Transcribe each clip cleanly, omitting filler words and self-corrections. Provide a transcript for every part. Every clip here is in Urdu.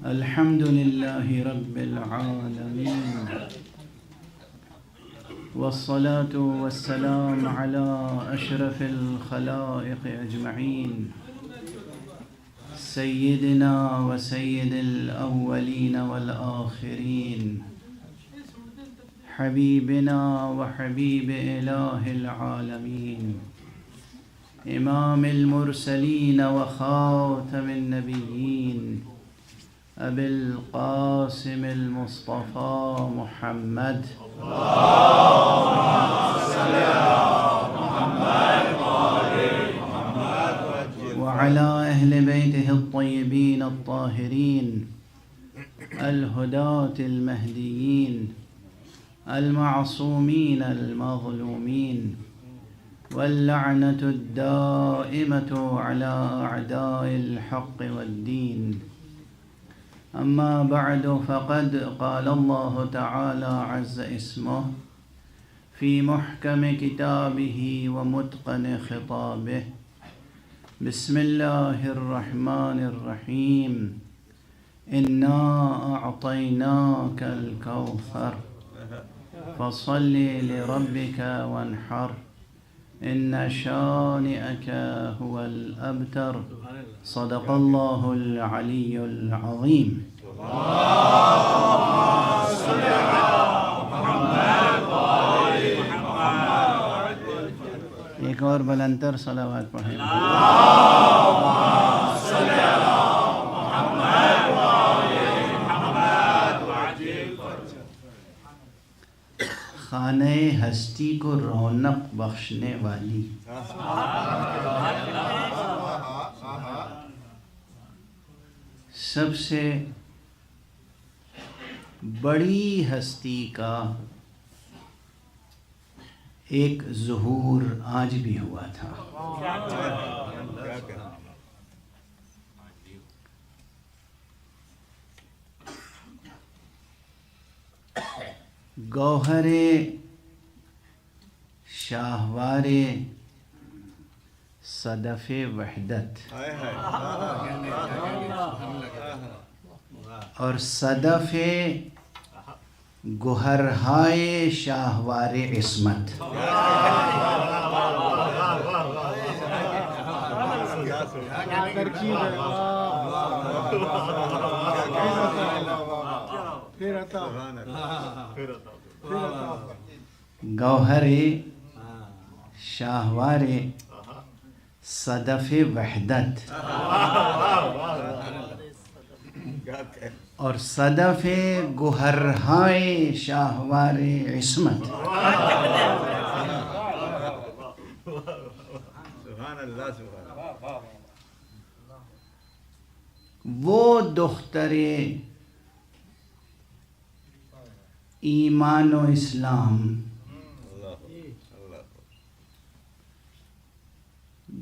الحمد لله رب العالمين، والصلاة والسلام على أشرف الخلائق أجمعين، سيدنا وسيد الأولين والآخرين، حبيبنا وحبيب إله العالمين، إمام المرسلين وخاتم النبيين، أبي القاسم المصطفى محمد، وعلى أهل بيته الطيبين الطاهرين الهداة المهديين المعصومين المظلومين، واللعنة الدائمة على أعداء الحق والدين. أما بعد، فقد قال الله تعالى عز اسمه في محكم كتابه ومتقن خطابه: بسم الله الرحمن الرحيم، إنا أعطيناك الكوثر فصل لربك وانحر، إن شانئك هو الأبتر. صدق الله العلي العظيم. ایک اور بلندر صلوات پڑھیں. خانہ ہستی کو رونق بخشنے والی، سب سے بڑی ہستی کا ایک ظہور آج بھی ہوا تھا. گوہر شاہوار صدف وحدت اور صدف گوہرہائے شاہوار عصمت. گوہر شاہوار صدف وحدت اور صدف گوہرہائے شاہوار عصمت. وہ دختر ایمان و اسلام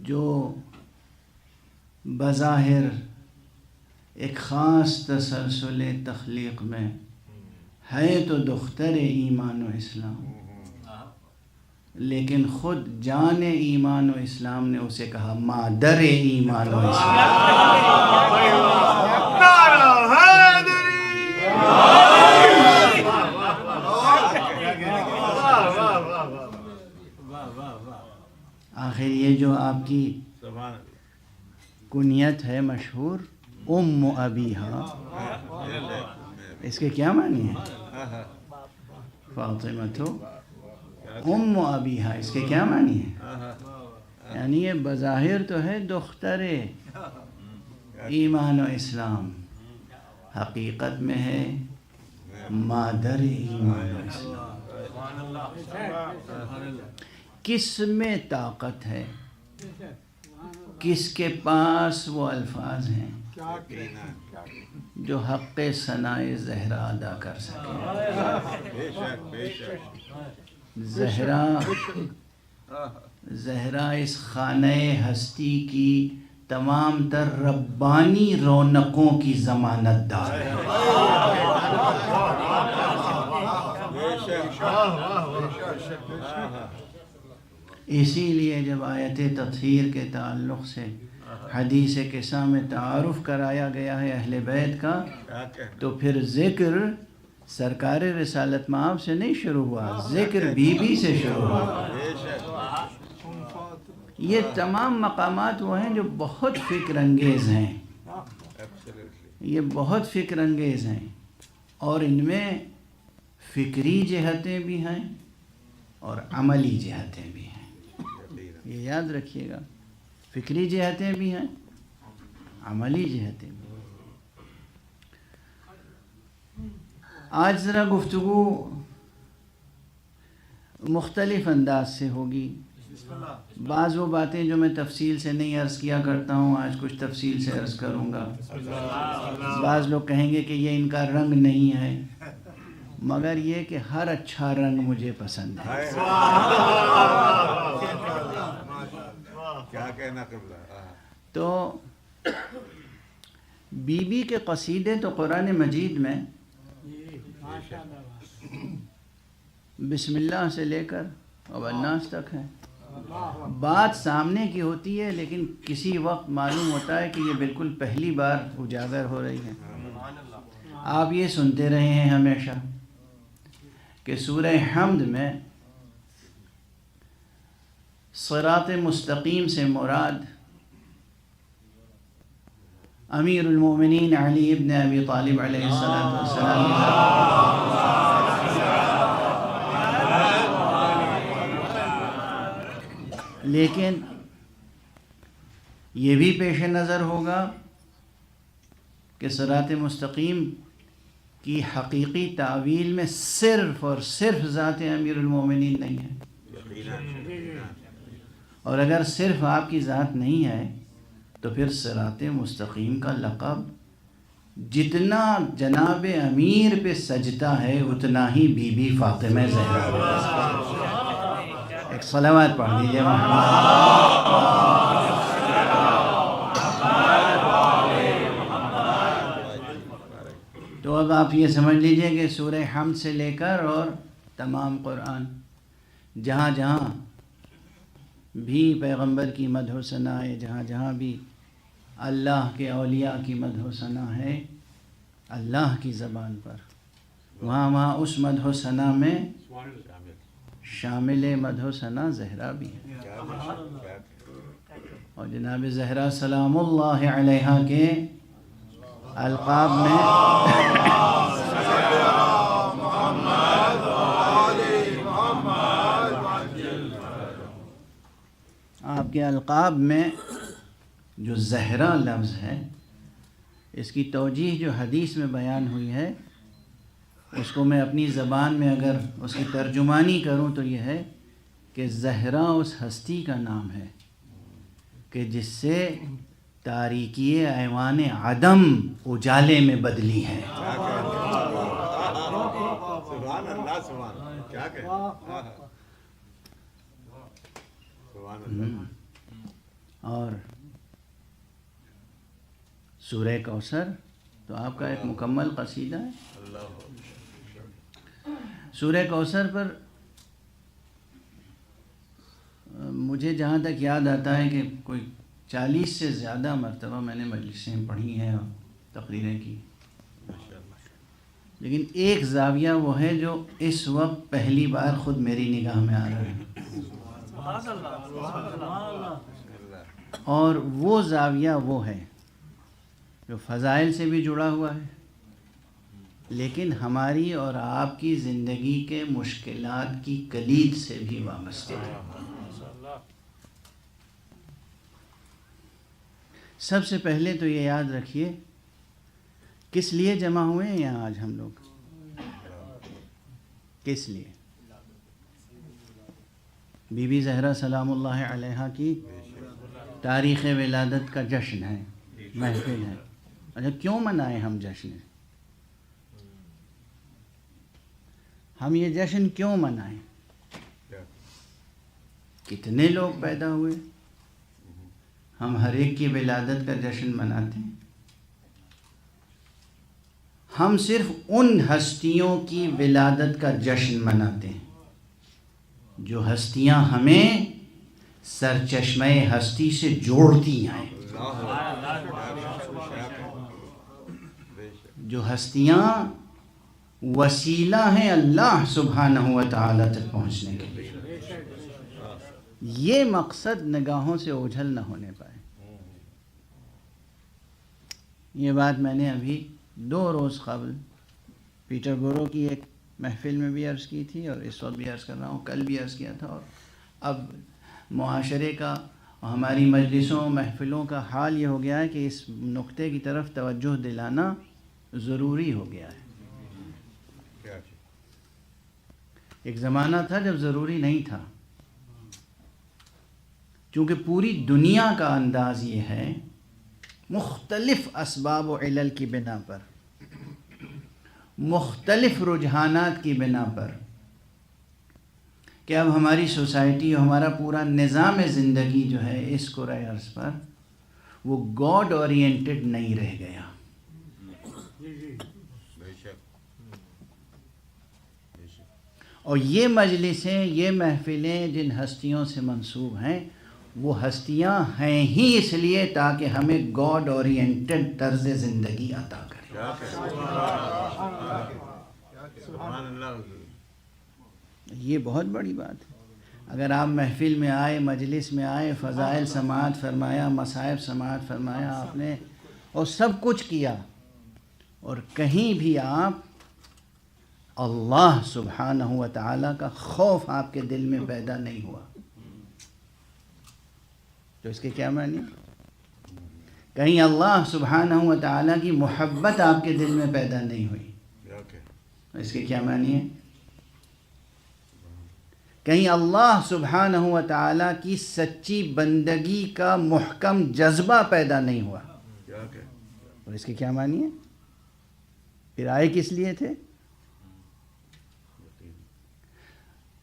جو بظاہر ایک خاص تسلسل تخلیق میں ہے تو دختر ایمان و اسلام، لیکن خود جان ایمان و اسلام نے اسے کہا مادر ایمان و آخر یہ جو آپ کی کنیت ہے مشہور ام ابیہا، اس کے کیا معنی ہے؟ فاطمہ ام ابیہا، اس کے کیا معنی ہے؟ یعنی یہ بظاہر تو ہے دختر ایمان و اسلام، حقیقت میں ہے مادر ایمان و اسلام. کس میں طاقت ہے، کس کے پاس وہ الفاظ ہیں جو حق ثناء زہرا ادا کر سکے. زہرا اس خانہ ہستی کی تمام تر ربانی رونقوں کی ضمانت دار ہے. اسی لیے جب آیت تطہیر کے تعلق سے حدیث قصہ میں تعارف کرایا گیا ہے اہل بیت کا، تو پھر ذکر سرکار رسالت مآب سے نہیں شروع ہوا، ذکر بی بی سے شروع ہوا۔ یہ تمام مقامات وہ ہیں جو بہت فکر انگیز ہیں، یہ بہت فکر انگیز ہیں، اور ان میں فکری جہتیں بھی ہیں اور عملی جہتیں بھی ہیں، یہ یاد رکھیے گا، فکری جہتیں بھی ہیں، عملی جہتیں بھی ہیں۔ آج ذرا گفتگو مختلف انداز سے ہوگی، بعض وہ باتیں جو میں تفصیل سے نہیں عرض کیا کرتا ہوں آج کچھ تفصیل سے عرض کروں گا۔ بعض لوگ کہیں گے کہ یہ ان کا رنگ نہیں ہے، مگر یہ کہ ہر اچھا رنگ مجھے پسند ہے۔ کیا کہنا قبلہ۔ تو بی بی کے قصیدے تو قرآن مجید میں بسم اللہ سے لے کر اب الناس تک ہے۔ بات سامنے کی ہوتی ہے لیکن کسی وقت معلوم ہوتا ہے کہ یہ بالکل پہلی بار اجاگر ہو رہی ہے۔ آپ یہ سنتے رہے ہیں ہمیشہ کہ سورہ حمد میں صراط مستقیم سے مراد امیر المومنین علی ابن ابی طالب علیہ السلام، لیکن یہ بھی پیش نظر ہوگا کہ صراط مستقیم کی حقیقی تعویل میں صرف اور صرف ذات امیر المومنین نہیں ہے، اور اگر صرف آپ کی ذات نہیں ہے تو پھر صراط مستقیم کا لقب جتنا جناب امیر پہ سجدہ ہے اتنا ہی بی بی فاطمہ زہرا۔ ایک صلوات پڑھ دیجئے تو اب آپ یہ سمجھ لیجئے کہ سورہ حمد سے لے کر اور تمام قرآن جہاں جہاں بھی پیغمبر کی مدح و ثنا ہے، جہاں جہاں بھی اللہ کے اولیاء کی مدح و ثنا ہے اللہ کی زبان پر، وہاں وہاں اس مدح و ثنا میں شامل مدح و ثنا زہرا بھی ہے، اور جناب زہرا سلام اللہ علیہا کے القاب میں آپ کے القاب میں جو زہرا لفظ ہے اس کی توجیہ جو حدیث میں بیان ہوئی ہے اس کو میں اپنی زبان میں اگر اس کی ترجمانی کروں تو یہ ہے کہ زہرا اس ہستی کا نام ہے کہ جس سے تاریکی ایوان عدم اجالے میں بدلی ہے۔ سبحان اللہ، سبحان اللہ، کیا کہہ سبحان اللہ۔ اور سورہ کوثر تو آپ کا ایک مکمل قصیدہ ہے۔ سورہ کوثر پر مجھے جہاں تک یاد آتا ہے کہ کوئی 40 سے زیادہ مرتبہ میں نے مجلسیں پڑھی ہیں اور تقریریں کی، لیکن ایک زاویہ وہ ہے جو اس وقت پہلی بار خود میری نگاہ میں آ رہا ہے، اور وہ زاویہ وہ ہے جو فضائل سے بھی جڑا ہوا ہے لیکن ہماری اور آپ کی زندگی کے مشکلات کی کلید سے بھی وابستہ ہے۔ سب سے پہلے تو یہ یاد رکھیے کس لیے جمع ہوئے ہیں یہاں آج ہم لوگ، کس لیے؟ بی بی زہرا سلام اللہ علیہا کی تاریخ ولادت کا جشن ہے، محفل ہے۔ اچھا کیوں منائیں ہم جشن؟ ہم یہ جشن کیوں منائیں؟ کتنے لوگ پیدا ہوئے، ہم ہر ایک کی ولادت کا جشن مناتے ہیں۔ ہم صرف ان ہستیوں کی ولادت کا جشن مناتے ہیں جو ہستیاں ہمیں سرچشمہ ہستی سے جوڑتی ہیں۔ جو ہستیاں وسیلہ ہیں اللہ سبحانہ و تعالی تک پہنچنے کے لیے، یہ مقصد نگاہوں سے اوجھل نہ ہونے پائے۔ یہ بات میں نے ابھی 2 روز قبل پیٹر بورو کی ایک محفل میں بھی عرض کی تھی، اور اس وقت بھی عرض کر رہا ہوں، کل بھی عرض کیا تھا، اور اب معاشرے کا، ہماری مجلسوں محفلوں کا حال یہ ہو گیا ہے کہ اس نقطے کی طرف توجہ دلانا ضروری ہو گیا ہے۔ ایک زمانہ تھا جب ضروری نہیں تھا، چونکہ پوری دنیا کا انداز یہ ہے، مختلف اسباب و علل کی بنا پر، مختلف رجحانات کی بنا پر، کہ اب ہماری سوسائٹی اور ہمارا پورا نظام زندگی جو ہے اس کرۂ ارض پر وہ گاڈ اورینٹڈ نہیں رہ گیا۔ اور یہ مجلسیں، یہ محفلیں جن ہستیوں سے منسوب ہیں، وہ ہستیاں ہیں ہی اس لیے تاکہ ہمیں گاڈ اورینٹڈ طرز زندگی عطا کریں۔ یہ بہت بڑی بات ہے۔ اگر آپ محفل میں آئے، مجلس میں آئے، فضائل سماعت فرمایا، مصائب سماعت فرمایا آپ نے، اور سب کچھ کیا، اور کہیں بھی آپ اللہ سبحانہ و تعالیٰ کا خوف آپ کے دل میں پیدا نہیں ہوا، تو اس کے کیا معنی؟ کہیں اللہ سبحانہ و تعالیٰ کی محبت آپ کے دل میں پیدا نہیں ہوئی، اس کے کیا معنی ہے؟ کہیں اللہ سبحانہ و تعالیٰ کی سچی بندگی کا محکم جذبہ پیدا نہیں ہوا، اور اس کے کیا معنی ہے؟ پھر آئے کس لیے تھے؟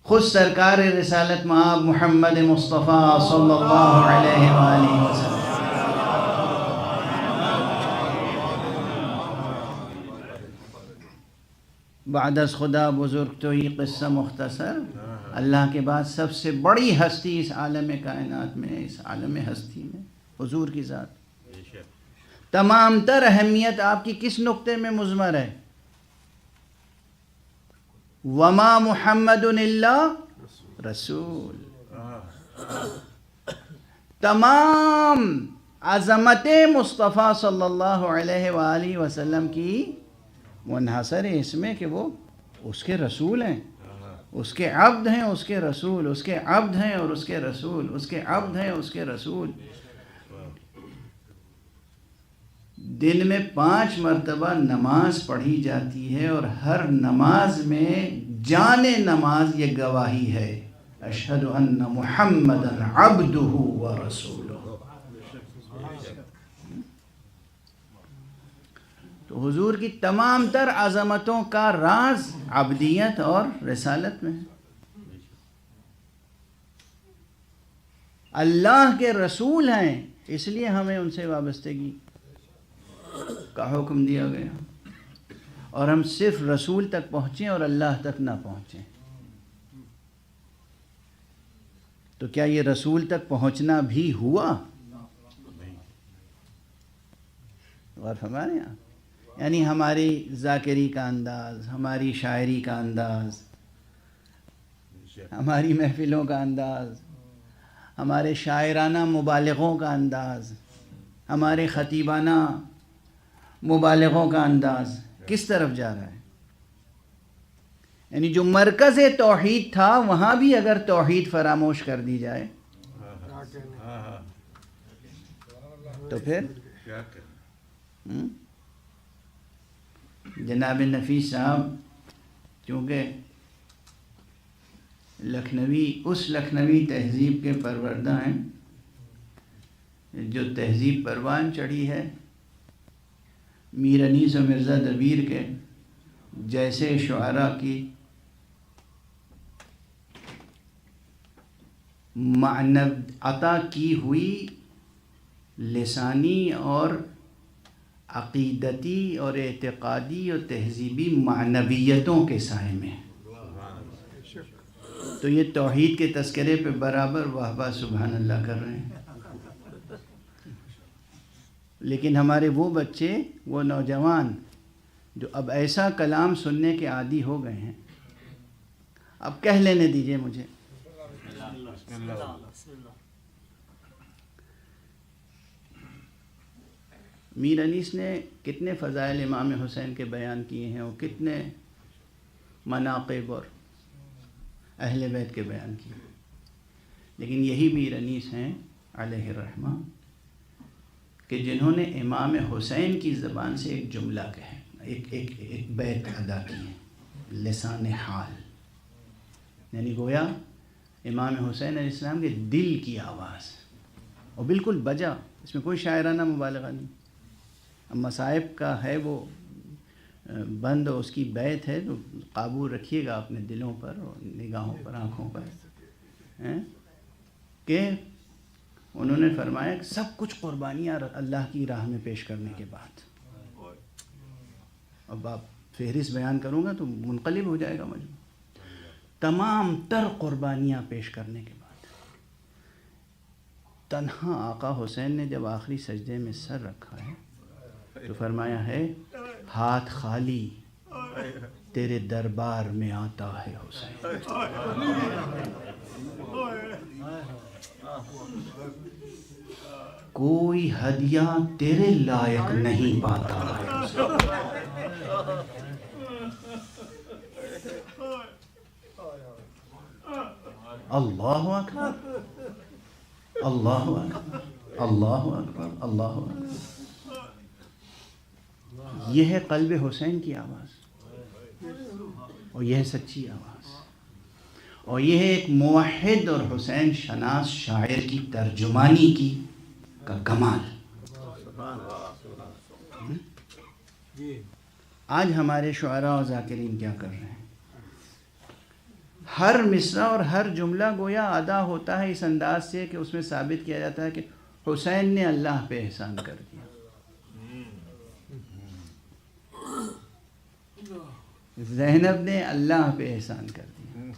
خود سرکار رسالت مآب محمد مصطفیٰ صلی اللہ علیہ وآلہ وسلم بعد از خدا بزرگ تو یہ قصہ مختصر، اللہ کے بعد سب سے بڑی ہستی اس عالم کائنات میں، اس عالم ہستی میں حضور کی ذات، تمام تر اہمیت آپ کی کس نقطے میں مضمر ہے؟ وما محمد الا رسول۔ تمام عظمت مصطفیٰ صلی اللہ علیہ وآلہ وسلم کی منحصر ہے اس میں کہ وہ اس کے رسول ہیں، اس کے عبد ہیں، اس کے رسول، اس کے عبد ہیں اور اس کے رسول، اس کے عبد ہیں اس کے رسول۔ دن میں 5 مرتبہ نماز پڑھی جاتی ہے، اور ہر نماز میں جان نماز یہ گواہی ہے، اشہد ان محمدًا عبدہ و رسولہ۔ تو حضور کی تمام تر عظمتوں کا راز عبدیت اور رسالت میں ہے۔ اللہ کے رسول ہیں، اس لیے ہمیں ان سے وابستگی کا حکم دیا گیا، اور ہم صرف رسول تک پہنچیں اور اللہ تک نہ پہنچیں۔ تو کیا یہ رسول تک پہنچنا بھی ہوا؟ غور فرمائیں آپ، یعنی ہماری ذاکری کا انداز، ہماری شاعری کا انداز، ہماری محفلوں کا انداز، ہمارے شاعرانہ مبالغوں کا انداز، ہمارے خطیبانہ مبالغوں کا انداز کس طرف جا رہا ہے؟ یعنی جو مرکز توحید تھا وہاں بھی اگر توحید فراموش کر دی جائے تو پھر جناب نفیس صاحب چونکہ لکھنوی تہذیب کے پروردہ ہیں، جو تہذیب پروان چڑھی ہے میر انیس و مرزا دبیر کے جیسے شعراء کی عطا کی ہوئی لسانی اور عقیدتی اور اعتقادی اور تہذیبی معنویتوں کے سائے میں، تو یہ توحید کے تذکرے پہ برابر واہ واہ سبحان اللہ کر رہے ہیں۔ لیکن ہمارے وہ بچے، وہ نوجوان جو اب ایسا کلام سننے کے عادی ہو گئے ہیں، اب کہہ لینے دیجئے مجھے، میر انیس نے کتنے فضائل امام حسین کے بیان کیے ہیں اور کتنے مناقب اور اہل بیت کے بیان کیے ہیں، لیکن یہی میر انیس ہیں علیہ الرحمہ کہ جنہوں نے امام حسین کی زبان سے ایک جملہ کہے، ایک بیت ادا کیے، لسان حال، یعنی گویا امام حسین علیہ السلام کے دل کی آواز، اور بالکل بجا، اس میں کوئی شاعرانہ مبالغہ نہیں۔ اب مصائب کا ہے وہ بند، اس کی بیت ہے، تو قابو رکھیے گا اپنے دلوں پر اور نگاہوں پر، آنکھوں پر، کہ انہوں نے فرمایا کہ سب کچھ قربانیاں اللہ کی راہ میں پیش کرنے کے بعد، اب آپ فہرست بیان کروں گا تو منقلب ہو جائے گا مجموع، تمام تر قربانیاں پیش کرنے کے بعد تنہا آقا حسین نے جب آخری سجدے میں سر رکھا ہے تو فرمایا ہے ہاتھ خالی تیرے دربار میں آتا ہے حسین، کوئی ہدیہ تیرے لائق نہیں پاتا ہے حسین۔ اللہ اکبر، اللہ اکبر، اللہ اکبر، اللہ اکبر۔ یہ ہے قلب حسین کی آواز، اور یہ ہے سچی آواز، اور یہ ہے ایک موحد اور حسین شناس شاعر کی ترجمانی کا کمال۔ آج ہمارے شعراء و ذاکرین کیا کر رہے ہیں؟ ہر مصرع اور ہر جملہ گویا ادا ہوتا ہے اس انداز سے کہ اس میں ثابت کیا جاتا ہے کہ حسین نے اللہ پہ احسان کر دیا، زینب نے اللہ پہ احسان کر دیا،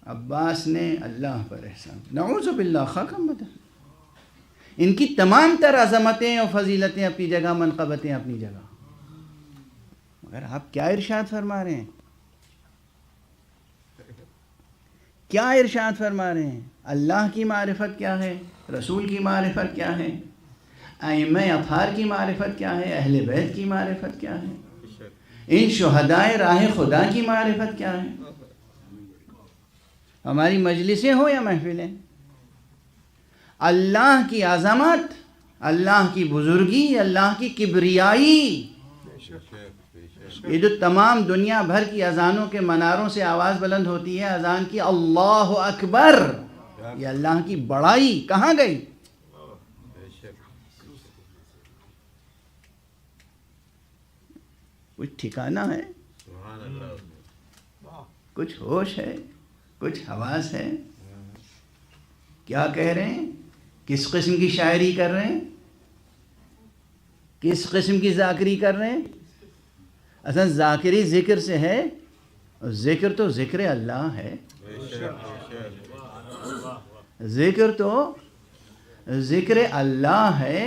عباس نے اللہ پر احسان، نعوذ باللہ، خاکم بدن۔ ان کی تمام تر عظمتیں اور فضیلتیں اپنی جگہ، منقبتیں اپنی جگہ، مگر آپ کیا ارشاد فرما رہے ہیں؟ کیا ارشاد فرما رہے ہیں؟ اللہ کی معرفت کیا ہے، رسول کی معرفت کیا ہے، ائمہ اطہار کی معرفت کیا ہے، اہل بیت کی معرفت کیا ہے، ان شہدائے راہ خدا کی معرفت کیا ہے۔ ہماری مجلسیں ہو یا محفلیں، اللہ کی عظمت، اللہ کی بزرگی، اللہ کی کبریائی، یہ جو تمام دنیا بھر کی اذانوں کے مناروں سے آواز بلند ہوتی ہے اذان کی، اللہ اکبر، یہ اللہ کی بڑائی کہاں گئی؟ کچھ ٹھکانہ ہے، کچھ ہوش ہے، کچھ حواس ہے؟ کیا کہہ رہے ہیں؟ کس قسم کی شاعری کر رہے ہیں؟ کس قسم کی ذاکری کر رہے ہیں؟ اصلا ذاکری ذکر سے ہے، اور ذکر تو ذکر اللہ ہے، ذکر تو ذکر اللہ ہے۔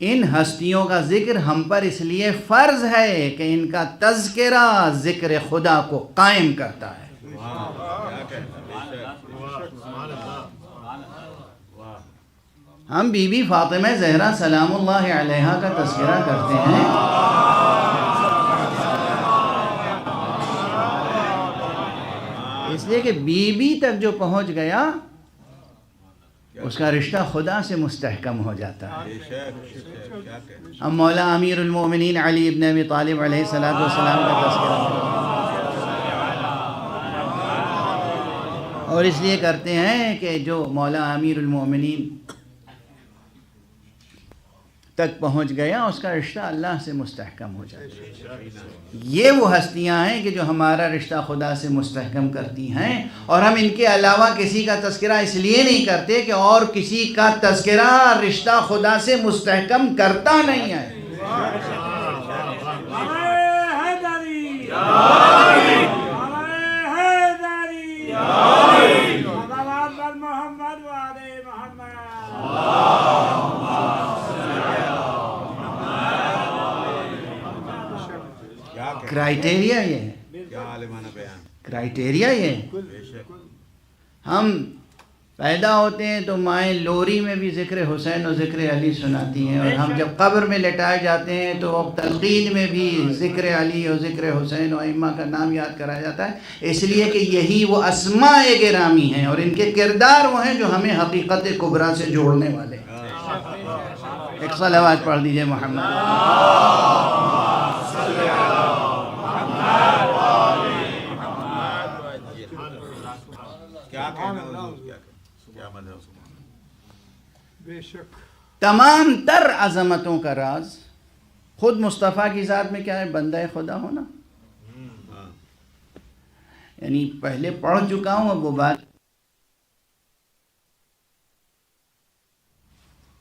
ان ہستیوں کا ذکر ہم پر اس لیے فرض ہے کہ ان کا تذکرہ ذکر خدا کو قائم کرتا ہے۔ ہم بی بی فاطمہ زہرا سلام اللہ علیہا کا تذکرہ کرتے ہیں، اس لیے کہ بی بی تک جو پہنچ گیا اس کا رشتہ خدا سے مستحکم ہو جاتا ہے۔ ہم مولا امیر المومنین علی ابن ابی طالب علیہ السلام کا تذکرہ اور اس لیے کرتے ہیں کہ جو مولا امیر المومنین تک پہنچ گیا اس کا رشتہ اللہ سے مستحکم ہو جاتا ہے۔ یہ وہ ہستیاں ہیں کہ جو ہمارا رشتہ خدا سے مستحکم کرتی ہیں، اور ہم ان کے علاوہ کسی کا تذکرہ اس لیے نہیں کرتے کہ اور کسی کا تذکرہ رشتہ خدا سے مستحکم کرتا نہیں ہے۔ کرائٹیریا یہ ہے، کیا عالمانہ بیان. کرائٹیریا یہ ہے. بے شک. ہم پیدا ہوتے ہیں تو مائیں لوری میں بھی ذکر حسین و ذکر علی سناتی ہیں، اور ہم جب قبر میں لٹائے جاتے ہیں تو تلقین میں بھی ذکر علی اور ذکر حسین و ائمہ کا نام یاد کرایا جاتا ہے، اس لیے کہ یہی وہ اسماء گرامی ہیں اور ان کے کردار وہ ہیں جو ہمیں حقیقت کبریٰ سے جوڑنے والے ہیں. ایک صلوات پڑھ دیجئے محمد. کیا کہنا حضور, کیا مدح حضور. بے شک. تمام تر عظمتوں کا راز خود مصطفیٰ کی ذات میں کیا ہے؟ بندہ خدا ہونا. یعنی پہلے پڑھ چکا ہوں اب وہ بات.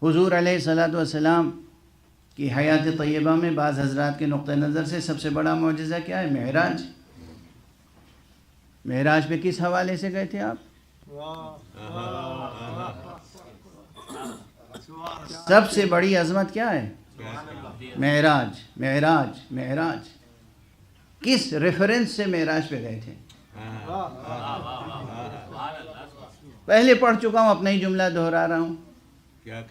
حضور علیہ الصلوۃ والسلام کی حیات طیبہ میں بعض حضرات کے نقطہ نظر سے سب سے بڑا معجزہ کیا ہے؟ معراج. معراج پہ کس حوالے سے گئے تھے آپ؟ سب سے بڑی عظمت کیا ہے؟ معراج. معراج معراج کس ریفرنس سے معراج پہ گئے تھے؟ پہلے پڑھ چکا ہوں، اپنا ہی جملہ دہرا رہا ہوں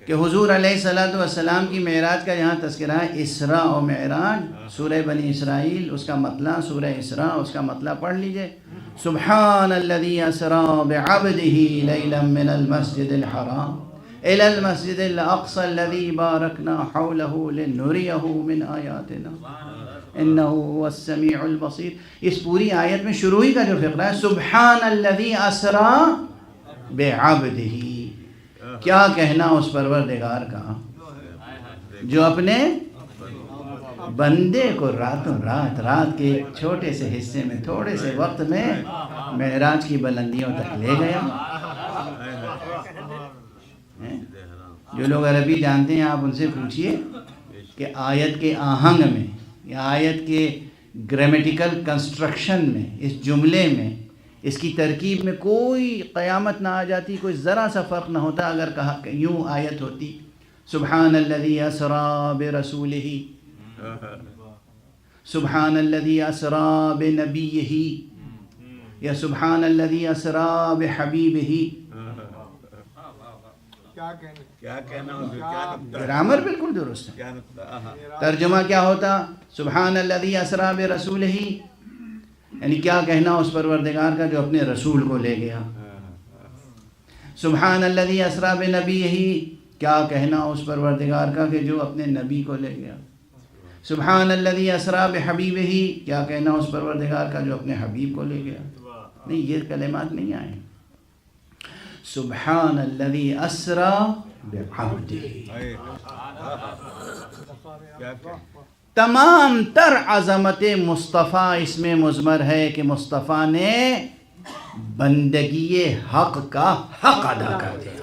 کہ حضور علیہ الصلوۃ والسلام کی معراج کا یہاں تذکرہ ہے. اسراء و معراج سورہ بنی اسرائیل، اس کا مطلع سورہ اسراء، اس کا مطلع پڑھ لیجئے. سبحان الذی اسراء بعبدہ لیلا من المسجد الحرام الی المسجد الاقصی الذی بارکنا حولہ لنریہ من آیاتنا انہ هو السمیع البصیر. اس پوری آیت میں شروع ہی کا جو فقرہ ہے سبحان الذی اسراء بعبدہ، کیا کہنا اس پروردگار کا جو اپنے بندے کو راتوں رات کے چھوٹے سے حصے میں تھوڑے سے وقت میں معراج کی بلندیوں تک لے گیا. جو لوگ عربی جانتے ہیں آپ ان سے پوچھئے کہ آیت کے آہنگ میں یا آیت کے گرامیٹیکل کنسٹرکشن میں، اس جملے میں، اس کی ترکیب میں کوئی قیامت نہ آ جاتی، کوئی ذرا سا فرق نہ ہوتا اگر کہا کہ یوں آیت ہوتی سبحان الذی اسریٰ برسولہ، سبحان الذی اسریٰ بنبیہ، یا سبحان الذی اسریٰ بحبیبہ. کیا کہنا حضور, کیا نقطہ. گرامر بالکل درست ہے. کیا نقطہ. ترجمہ کیا ہوتا؟ سبحان الذی اسریٰ برسولہ، یعنی کیا کہنا اس پروردگار کا جو اپنے رسول کو لے گیا. سبحان الذی اسریٰ بنبیہ، کیا کہنا اس پروردگار کا کہ جو اپنے نبی کو لے گیا. سبحان الذی اسریٰ بحبیبہ، کیا کہنا اس پروردگار کا جو اپنے حبیب کو لے گیا. نہیں، یہ کلمات نہیں آئے. سبحان الذی اسریٰ بعبدہ. تمام تر عظمت مصطفیٰ اس میں مضمر ہے کہ مصطفیٰ نے بندگی حق کا حق ادا کر دیا،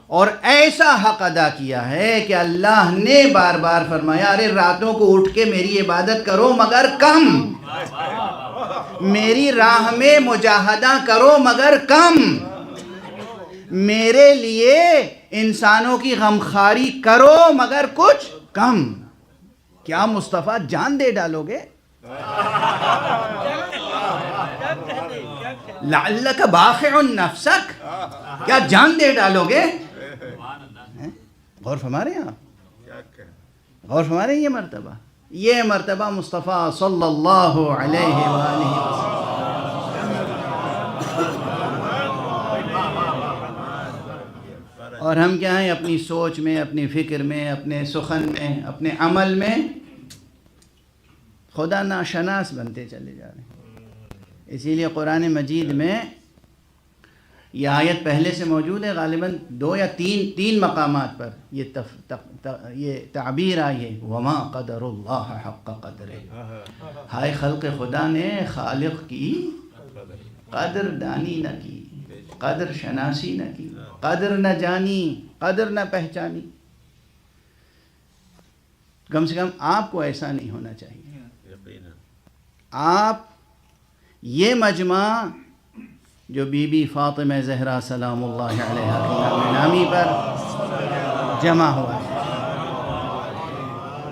اور ایسا حق ادا کیا ہے کہ اللہ نے بار بار فرمایا ارے راتوں کو اٹھ کے میری عبادت کرو مگر کم، میری راہ میں مجاہدہ کرو مگر کم، میرے لیے انسانوں کی غمخواری کرو مگر کچھ کم. کیا مصطفیٰ جان دے ڈالو گے؟ لعلک باخع نفسک، کیا جان دے ڈالو گے؟ غور فرما رہے ہیں آپ؟ غور فرما رہے ہیں؟ یہ مرتبہ مصطفیٰ صلی اللہ علیہ وآلہ وسلم. اور ہم کیا ہیں؟ اپنی سوچ میں، اپنی فکر میں، اپنے سخن میں، اپنے عمل میں خدا ناشناس بنتے چلے جا رہے ہیں. اسی لیے قرآن مجید میں یہ آیت پہلے سے موجود ہے، غالباً 2 یا 3 مقامات پر یہ تعبیر آئی ہے وما قدر اللہ حق قدرہ. ہائے خلق خدا نے خالق کی قدر دانی نہ کی، قدر شناسی نہ کی، قدر نہ جانی، قدر نہ پہچانی. کم سے کم آپ کو ایسا نہیں ہونا چاہیے. آپ یہ مجمع جو بی بی فاطمہ زہرا سلام اللہ علیہا کی نامی پر جمع ہوا ہے،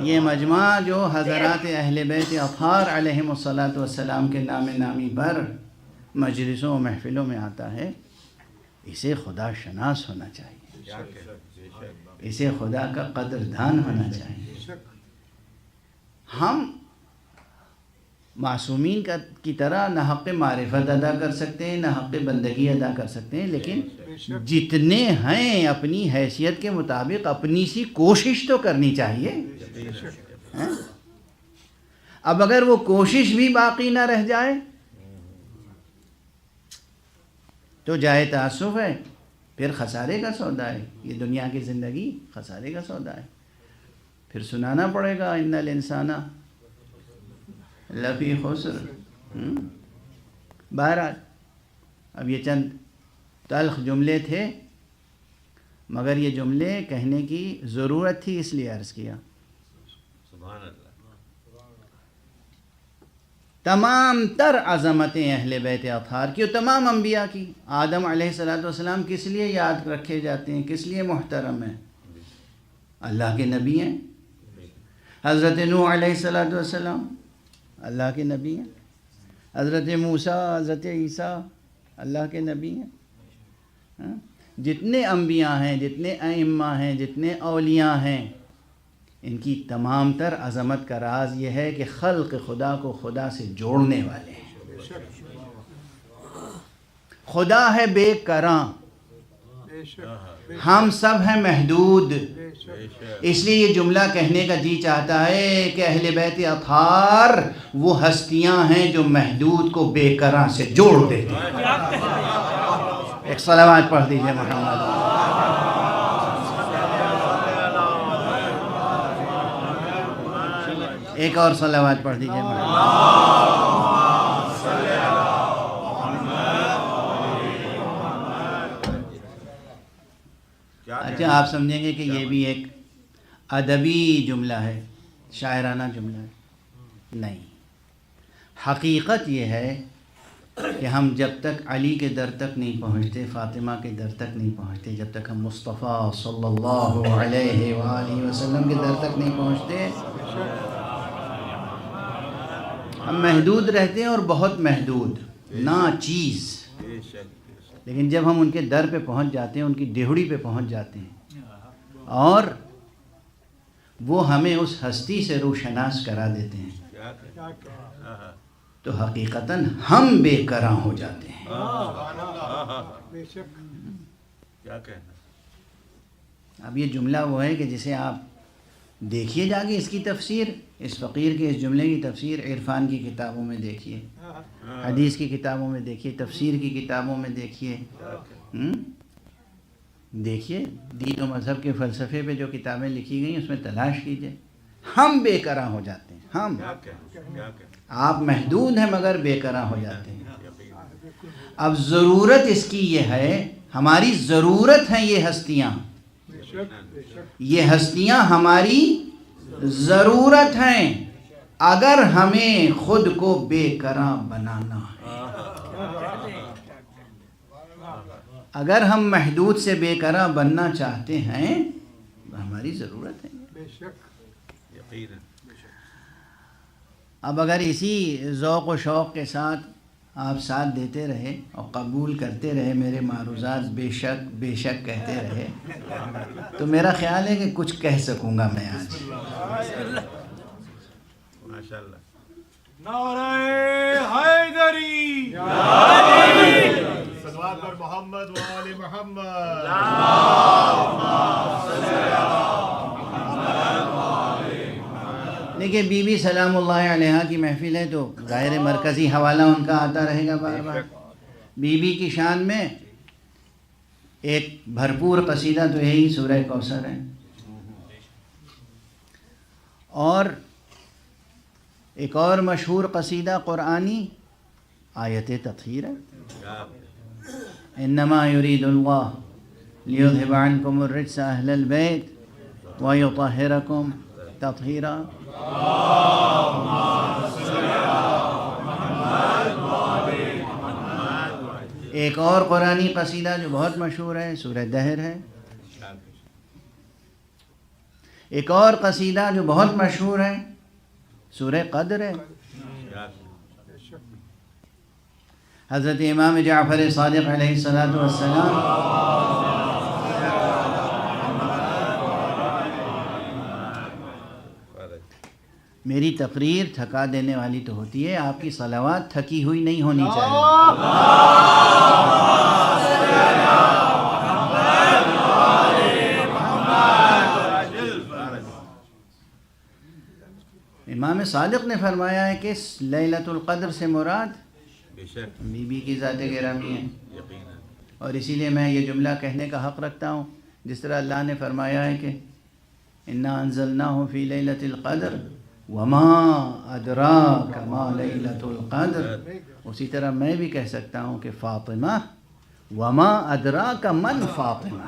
یہ مجمع جو حضرات اہل بیت اطہار علیہم الصلاۃ والسلام کے نام نامی پر مجلسوں و محفلوں میں آتا ہے، اسے خدا شناس ہونا چاہیے، کیا کہنا، بے شک اسے خدا کا قدردان ہونا چاہیے۔ ہم معصومین کی طرح نہ حق معرفت ادا کر سکتے ہیں، نہ حق بندگی ادا کر سکتے ہیں، لیکن جتنے ہیں اپنی حیثیت کے مطابق اپنی سی کوشش تو کرنی چاہیے۔ ہاں؟ اب اگر وہ کوشش بھی باقی نہ رہ جائے تو جائے تأسف ہے، پھر خسارے کا سودا ہے، یہ دنیا کی زندگی خسارے کا سودا ہے، پھر سنانا پڑے گا ان الانسان لفی خسر۔ بہرحال اب یہ چند تلخ جملے تھے، مگر یہ جملے کہنے کی ضرورت تھی، اس لیے عرض کیا۔ سبحان اللہ۔ تمام تر عظمتیں اہل بیت اطہار کی اور تمام انبیاء کی، آدم علیہ السلام کس لیے یاد رکھے جاتے ہیں، کس لیے محترم ہیں؟ اللہ کے نبی ہیں۔ حضرت نوح علیہ السلام اللہ کے نبی ہیں۔ حضرت موسیٰ، حضرت عیسیٰ اللہ کے نبی ہیں۔ جتنے انبیاء ہیں، جتنے ائمہ ہیں، جتنے اولیاء ہیں، ان کی تمام تر عظمت کا راز یہ ہے کہ خلق خدا کو خدا سے جوڑنے والے ہیں۔ خدا ہے بے کراں، ہم سب ہیں محدود، اس لیے یہ جملہ کہنے کا جی چاہتا ہے کہ اہل بیت اطہار وہ ہستیاں ہیں جو محدود کو بے کراں سے جوڑ دیتے ہیں۔ ایک صلوات پڑھ دیجئے محمد۔ ایک اور صلوات پڑھ دیجئے محمد۔ اچھا، آپ سمجھیں گے کہ یہ بھی ایک ادبی جملہ ہے، شاعرانہ جملہ ہے، نہیں، حقیقت یہ ہے کہ ہم جب تک علی کے در تک نہیں پہنچتے، فاطمہ کے در تک نہیں پہنچتے، جب تک ہم مصطفیٰ صلی اللہ علیہ وآلہ وسلم کے در تک نہیں پہنچتے، ہم محدود رہتے ہیں اور بہت محدود، ناچیز۔ لیکن جب ہم ان کے در پہ پہنچ جاتے ہیں، ان کی دیہڑی پہ پہنچ جاتے ہیں اور وہ ہمیں اس ہستی سے روشناس کرا دیتے ہیں، تو حقیقتاً ہم بے کراں ہو جاتے ہیں۔ کیا کہنا۔ اب یہ جملہ وہ ہے کہ جسے آپ دیکھیے جا کے اس کی تفسیر، اس فقیر کے اس جملے کی تفسیر عرفان کی کتابوں میں دیکھیے، حدیث کی کتابوں میں دیکھیے، تفسیر کی کتابوں میں دیکھیے، دیکھیے دین و مذہب کے فلسفے پہ جو کتابیں لکھی گئی اس میں تلاش کیجئے۔ ہم بے کراں ہو جاتے ہیں، ہم، آپ محدود ہیں مگر بے کراں ہو جاتے ہیں۔ اب ضرورت اس کی یہ ہے، ہماری ضرورت ہیں یہ ہستیاں، یہ ہستیاں ہماری ضرورت ہیں اگر ہمیں خود کو بے کراں بنانا ہے۔ اگر ہم محدود سے بے کراں بننا چاہتے ہیں تو ہماری ضرورت ہے۔ اب اگر اسی ذوق و شوق کے ساتھ آپ ساتھ دیتے رہے اور قبول کرتے رہے، میرے معروضات بے شک بے شک کہتے رہے، تو میرا خیال ہے کہ کچھ کہہ سکوں گا میں آج۔ ماشاءاللہ۔ نعرہ حیدری، صلوات پر محمد و آل محمد۔ دیکھیں بی بی سلام اللہ علیہا کی محفل ہے تو ظاہر مرکزی حوالہ ان کا آتا رہے گا بار بار۔ بی بی کی شان میں ایک بھرپور قصیدہ تو یہی سورہ کوثر ہے، اور ایک اور مشہور قصیدہ قرآنی آیت تطہیر ہے، انما یرید اللہ لیذہب عنکم الرجس اہل البیت ویطہرکم تطہیرا۔ ایک اور قرآنی قصیدہ جو بہت مشہور ہے، سورہ دہر ہے۔ ایک اور قصیدہ جو بہت مشہور ہے سورہ قدر ہے. بے شک حضرت امام جعفر صادق علیہ الصلوۃ والسلام میری تقریر تھکا دینے والی تو ہوتی ہے، آپ کی صلوات تھکی ہوئی نہیں ہونی چاہیے. امام صادق نے فرمایا ہے کہ لیلۃ القدر سے مراد بے شک بی بی کی ذات گرامی ہے، یقیناً. اور اسی لیے میں یہ جملہ کہنے کا حق رکھتا ہوں جس طرح اللہ نے فرمایا ہے کہ انا انزلناہ فی لیلۃ القدر وما ادراک ما لیلۃ القدر. اسی طرح میں بھی کہہ سکتا ہوں کہ فاطمہ وما ادراک من فاطمہ.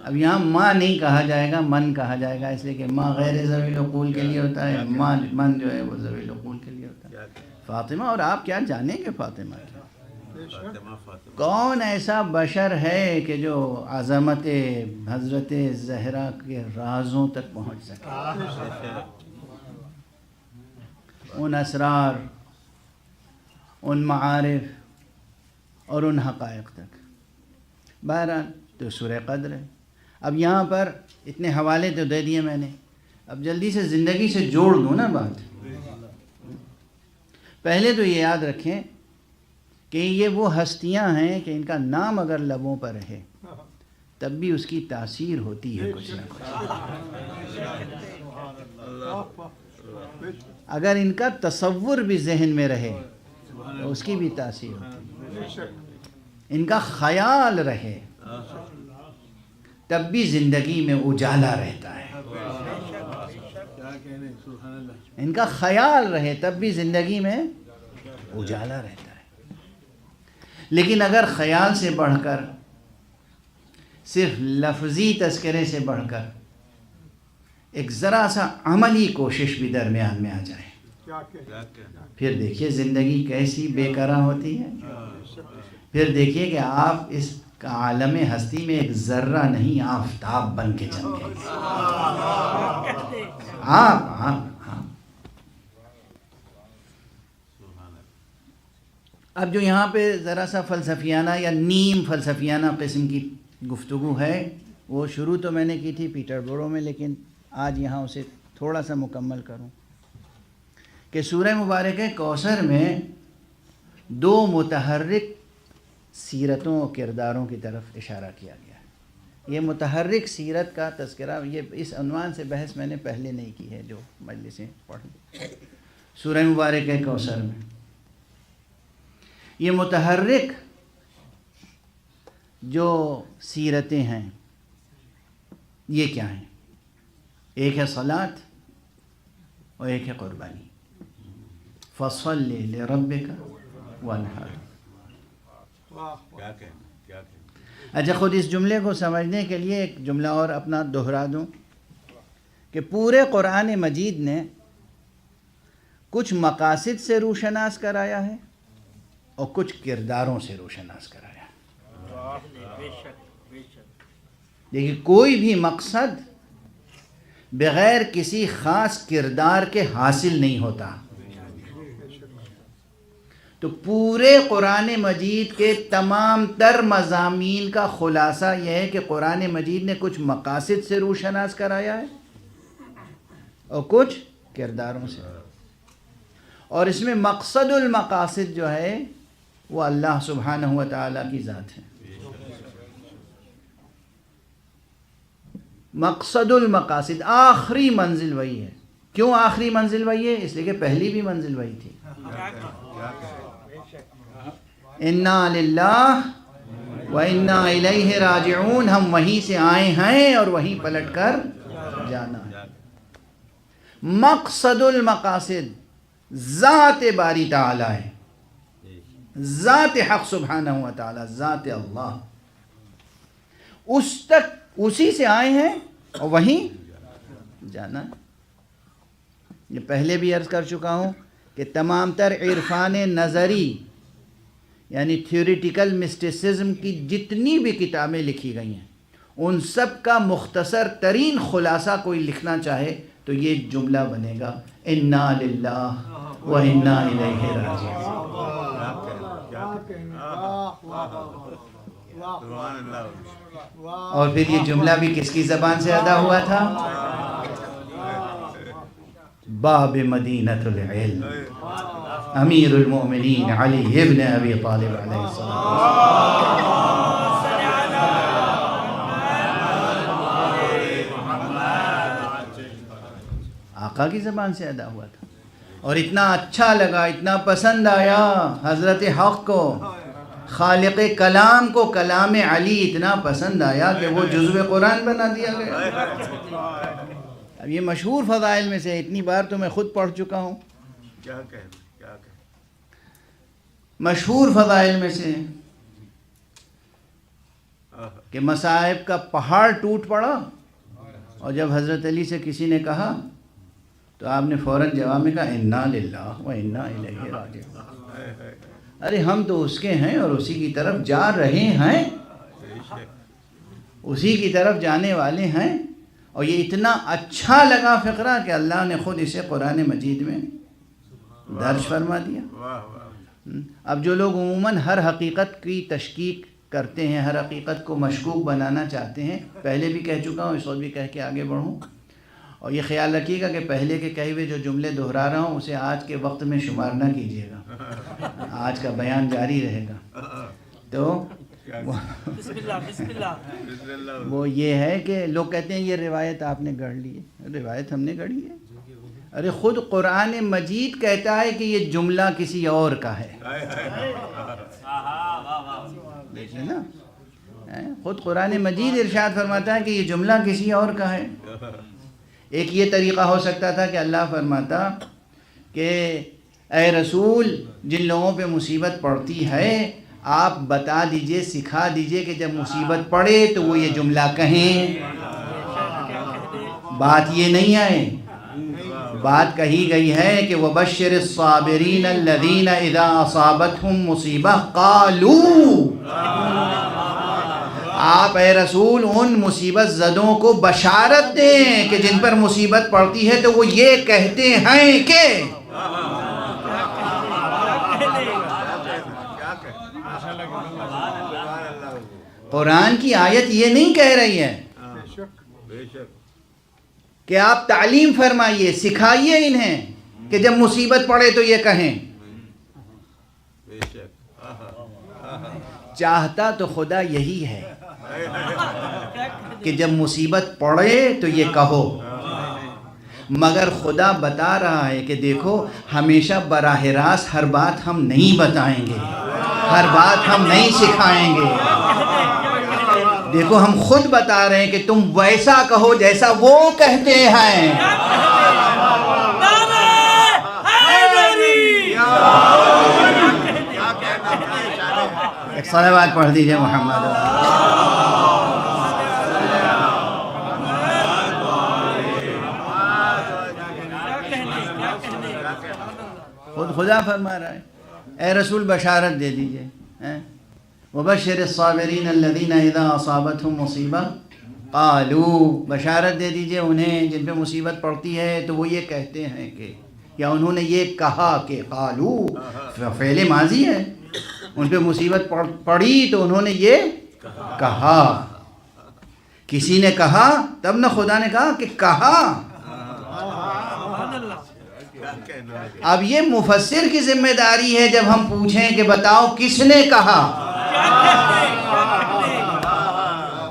اب یہاں ماں نہیں کہا جائے گا، من کہا جائے گا، اس لیے کہ ماں غیر ذوی العقول کے لیے ہوتا ہے، من جو ہے وہ ذوی العقول کے لیے ہوتا ہے. فاطمہ، اور آپ کیا جانیں گے فاطمہ کی؟ کون ایسا بشر ہے کہ جو عظمت حضرت زہرا کے رازوں تک پہنچ سکے، ان اسرار، ان معارف اور ان حقائق تک؟ بہرحال تو سورہ قدر ہے. اب یہاں پر اتنے حوالے تو دے دیے میں نے، اب جلدی سے زندگی سے جوڑ دوں نا بات. پہلے تو یہ یاد رکھیں کہ یہ وہ ہستیاں ہیں کہ ان کا نام اگر لبوں پر رہے تب بھی اس کی تاثیر ہوتی ہے کچھ نہ کچھ. اگر ان کا تصور بھی ذہن میں رہے تو اس کی بھی تاثیر ہوتی ہے. ان کا خیال رہے تب بھی زندگی میں اجالا رہتا ہے. ان کا خیال رہے تب بھی زندگی میں اجالا رہتا ہے. لیکن اگر خیال سے بڑھ کر، صرف لفظی تذکرے سے بڑھ کر ایک ذرا سا عملی کوشش بھی درمیان میں آ جائے، کیا کہنا پھر دیکھیے زندگی کیسی بے قرار ہوتی ہے. پھر دیکھیے کہ آپ اس کا عالم ہستی میں ایک ذرہ نہیں، آفتاب بن کے چمکیں گے. آپ اب جو یہاں پہ ذرا سا فلسفیانہ یا نیم فلسفیانہ قسم کی گفتگو ہے، وہ شروع تو میں نے کی تھی پیٹر بورو میں، لیکن آج یہاں اسے تھوڑا سا مکمل کروں کہ سورہ مبارک کوثر میں دو متحرک سیرتوں اور کرداروں کی طرف اشارہ کیا گیا ہے. یہ متحرک سیرت کا تذکرہ، یہ اس عنوان سے بحث میں نے پہلے نہیں کی ہے جو مجلسیں پڑھیں. سورہ مبارک کوثر میں یہ متحرک جو سیرتیں ہیں یہ کیا ہیں؟ ایک ہے صلاۃ اور ایک ہے قربانی. فَصَلِّ لِرَبِّكَ وَانْحَرْ. کیا کہنا. اچھا، خود اس جملے کو سمجھنے کے لیے ایک جملہ اور اپنا دہرا دوں کہ پورے قرآن مجید نے کچھ مقاصد سے روشناس کرایا ہے اور کچھ کرداروں سے روشناس کرایا ہے. دیکھیے، کوئی بھی مقصد بغیر کسی خاص کردار کے حاصل نہیں ہوتا. تو پورے قرآن مجید کے تمام تر مضامین کا خلاصہ یہ ہے کہ قرآن مجید نے کچھ مقاصد سے روشناس کرایا ہے اور کچھ کرداروں سے. اور اس میں مقصد المقاصد جو ہے وہ اللہ سبحانہ و تعالیٰ کی ذات ہے. مقصد المقاصد، آخری منزل وہی ہے. کیوں آخری منزل وہی ہے؟ اس لیے کہ پہلی بھی منزل وہی تھی. انا للہ و انا الیہ راجعون، ہم وہیں سے آئے ہیں اور وہیں پلٹ کر جانا ہے. مقصد المقاصد ذات باری تعالی ہے، ذات حق سبحانہ و تعالی، ذات اللہ. اس تک اسی سے آئے ہیں اور وہیں جانا ہے. یہ پہلے بھی عرض کر چکا ہوں کہ تمام تر عرفان نظری یعنی تھیوریٹیکل مسٹسزم کی جتنی بھی کتابیں لکھی گئی ہیں ان سب کا مختصر ترین خلاصہ کوئی لکھنا چاہے تو یہ جملہ بنے گا انا للہ و انا الیہ راجعون. سبحان اللہ. اور پھر یہ جملہ بھی کس کی زبان سے ادا ہوا تھا؟ باب مدینۃ العلم امیر المؤمنین علی ابن ابی طالب علیہ السلام. آقا کی زبان سے ادا ہوا تھا اور اتنا اچھا لگا، اتنا پسند آیا حضرت حق کو، خالق کلام کو کلام علی اتنا پسند آیا کہ وہ جزو قرآن بنا دیا گیا. اب یہ مشہور فضائل میں سے اتنی بار تو میں خود پڑھ چکا ہوں. کیا کہیں کیا کہیں. مشہور فضائل میں سے کہ مصائب کا پہاڑ ٹوٹ پڑا اور جب حضرت علی سے کسی نے کہا تو آپ نے فوراً جواب میں کہا انا للہ و انا الیہ راجعون. ارے ہم تو اس کے ہیں اور اسی کی طرف جا رہے ہیں، اسی کی طرف جانے والے ہیں. اور یہ اتنا اچھا لگا فقرہ کہ اللہ نے خود اسے قرآن مجید میں درج فرما دیا. اب جو لوگ عموماً ہر حقیقت کی تشکیک کرتے ہیں، ہر حقیقت کو مشکوک بنانا چاہتے ہیں، پہلے بھی کہہ چکا ہوں، اس وقت بھی کہہ کے آگے بڑھوں. اور یہ خیال رکھیے گا کہ پہلے کے کہے ہوئے جو جملے دہرا رہا ہوں اسے آج کے وقت میں شمار نہ کیجیے گا، آج کا بیان جاری رہے گا. تو وہ یہ ہے کہ لوگ کہتے ہیں یہ روایت آپ نے گڑھ لی ہے. روایت ہم نے گڑھی ہے؟ ارے خود قرآن مجید کہتا ہے کہ یہ جملہ کسی اور کا ہے. دیکھیں نا، خود قرآن مجید ارشاد فرماتا ہے کہ یہ جملہ کسی اور کا ہے. ایک یہ طریقہ ہو سکتا تھا کہ اللہ فرماتا کہ اے رسول جن لوگوں پہ مصیبت پڑتی ہے آپ بتا دیجئے، سکھا دیجئے کہ جب مصیبت پڑے تو وہ یہ جملہ کہیں. بات یہ نہیں ہے، بات کہی گئی ہے کہ وَبَشِّرِ الصَّابِرِينَ الَّذِينَ إِذَا أَصَابَتْهُمْ مُصِيبَةٌ قَالُوا. آپ اے رسول ان مصیبت زدوں کو بشارت دیں کہ جن پر مصیبت پڑتی ہے تو وہ یہ کہتے ہیں کہ قرآن کی آیت یہ نہیں کہہ رہی ہے کہ آپ تعلیم فرمائیے، سکھائیے انہیں کہ جب مصیبت پڑے تو یہ کہیں. چاہتا تو خدا یہی ہے کہ جب مصیبت پڑے تو یہ کہو، مگر خدا بتا رہا ہے کہ دیکھو ہمیشہ براہ راست ہر بات ہم نہیں بتائیں گے، ہر بات ہم نہیں سکھائیں گے. دیکھو ہم خود بتا رہے ہیں کہ تم ویسا کہو جیسا وہ کہتے ہیں. ایک صلوات پڑھ دیجئے محمد. خود خدا فرما رہا ہے اے رسول بشارت دے دیجئے. وَبَشِّرِ الصَّابِرِينَ الَّذِينَ إِذَا أَصَابَتْهُمْ مُصِيبَةٌ قَالُوا. بشارت دے دیجئے انہیں جن پہ مصیبت پڑتی ہے تو وہ یہ کہتے ہیں کہ، یا انہوں نے یہ کہا کہ، قالوا فعل ماضی ہے، ان پہ مصیبت پڑی تو انہوں نے یہ کہا. کسی نے کہا تب نہ خدا نے کہا کہ کہا. اب یہ مفسر کی ذمہ داری ہے جب ہم پوچھیں کہ بتاؤ کس نے کہا.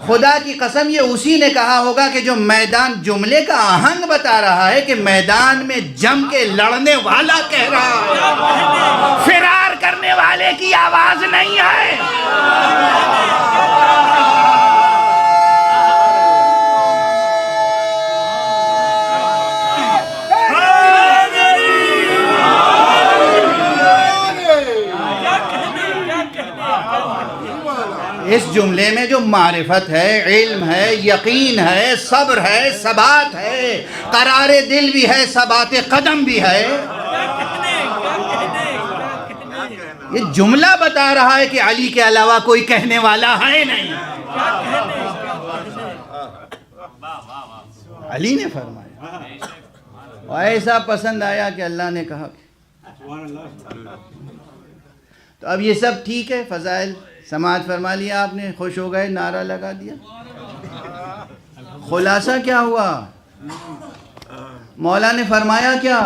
خدا کی قسم یہ اسی نے کہا ہوگا کہ جو میدان جملے کا آہنگ بتا رہا ہے کہ میدان میں جم کے لڑنے والا کہہ رہا ہے، فرار کرنے والے کی آواز نہیں ہے. اس جملے میں جو معرفت ہے، علم ہے، یقین ہے، صبر ہے، ثبات ہے، قرار دل بھی ہے، ثبات قدم بھی ہے. یہ جملہ بتا رہا ہے کہ علی کے علاوہ کوئی کہنے والا ہے نہیں. علی نے فرمایا، اور ایسا پسند آیا کہ اللہ نے کہا تو اب یہ سب ٹھیک ہے، فضائل سماعت فرما لیا آپ نے، خوش ہو گئے، نعرہ لگا دیا، خلاصہ کیا ہوا؟ مولا نے فرمایا کیا؟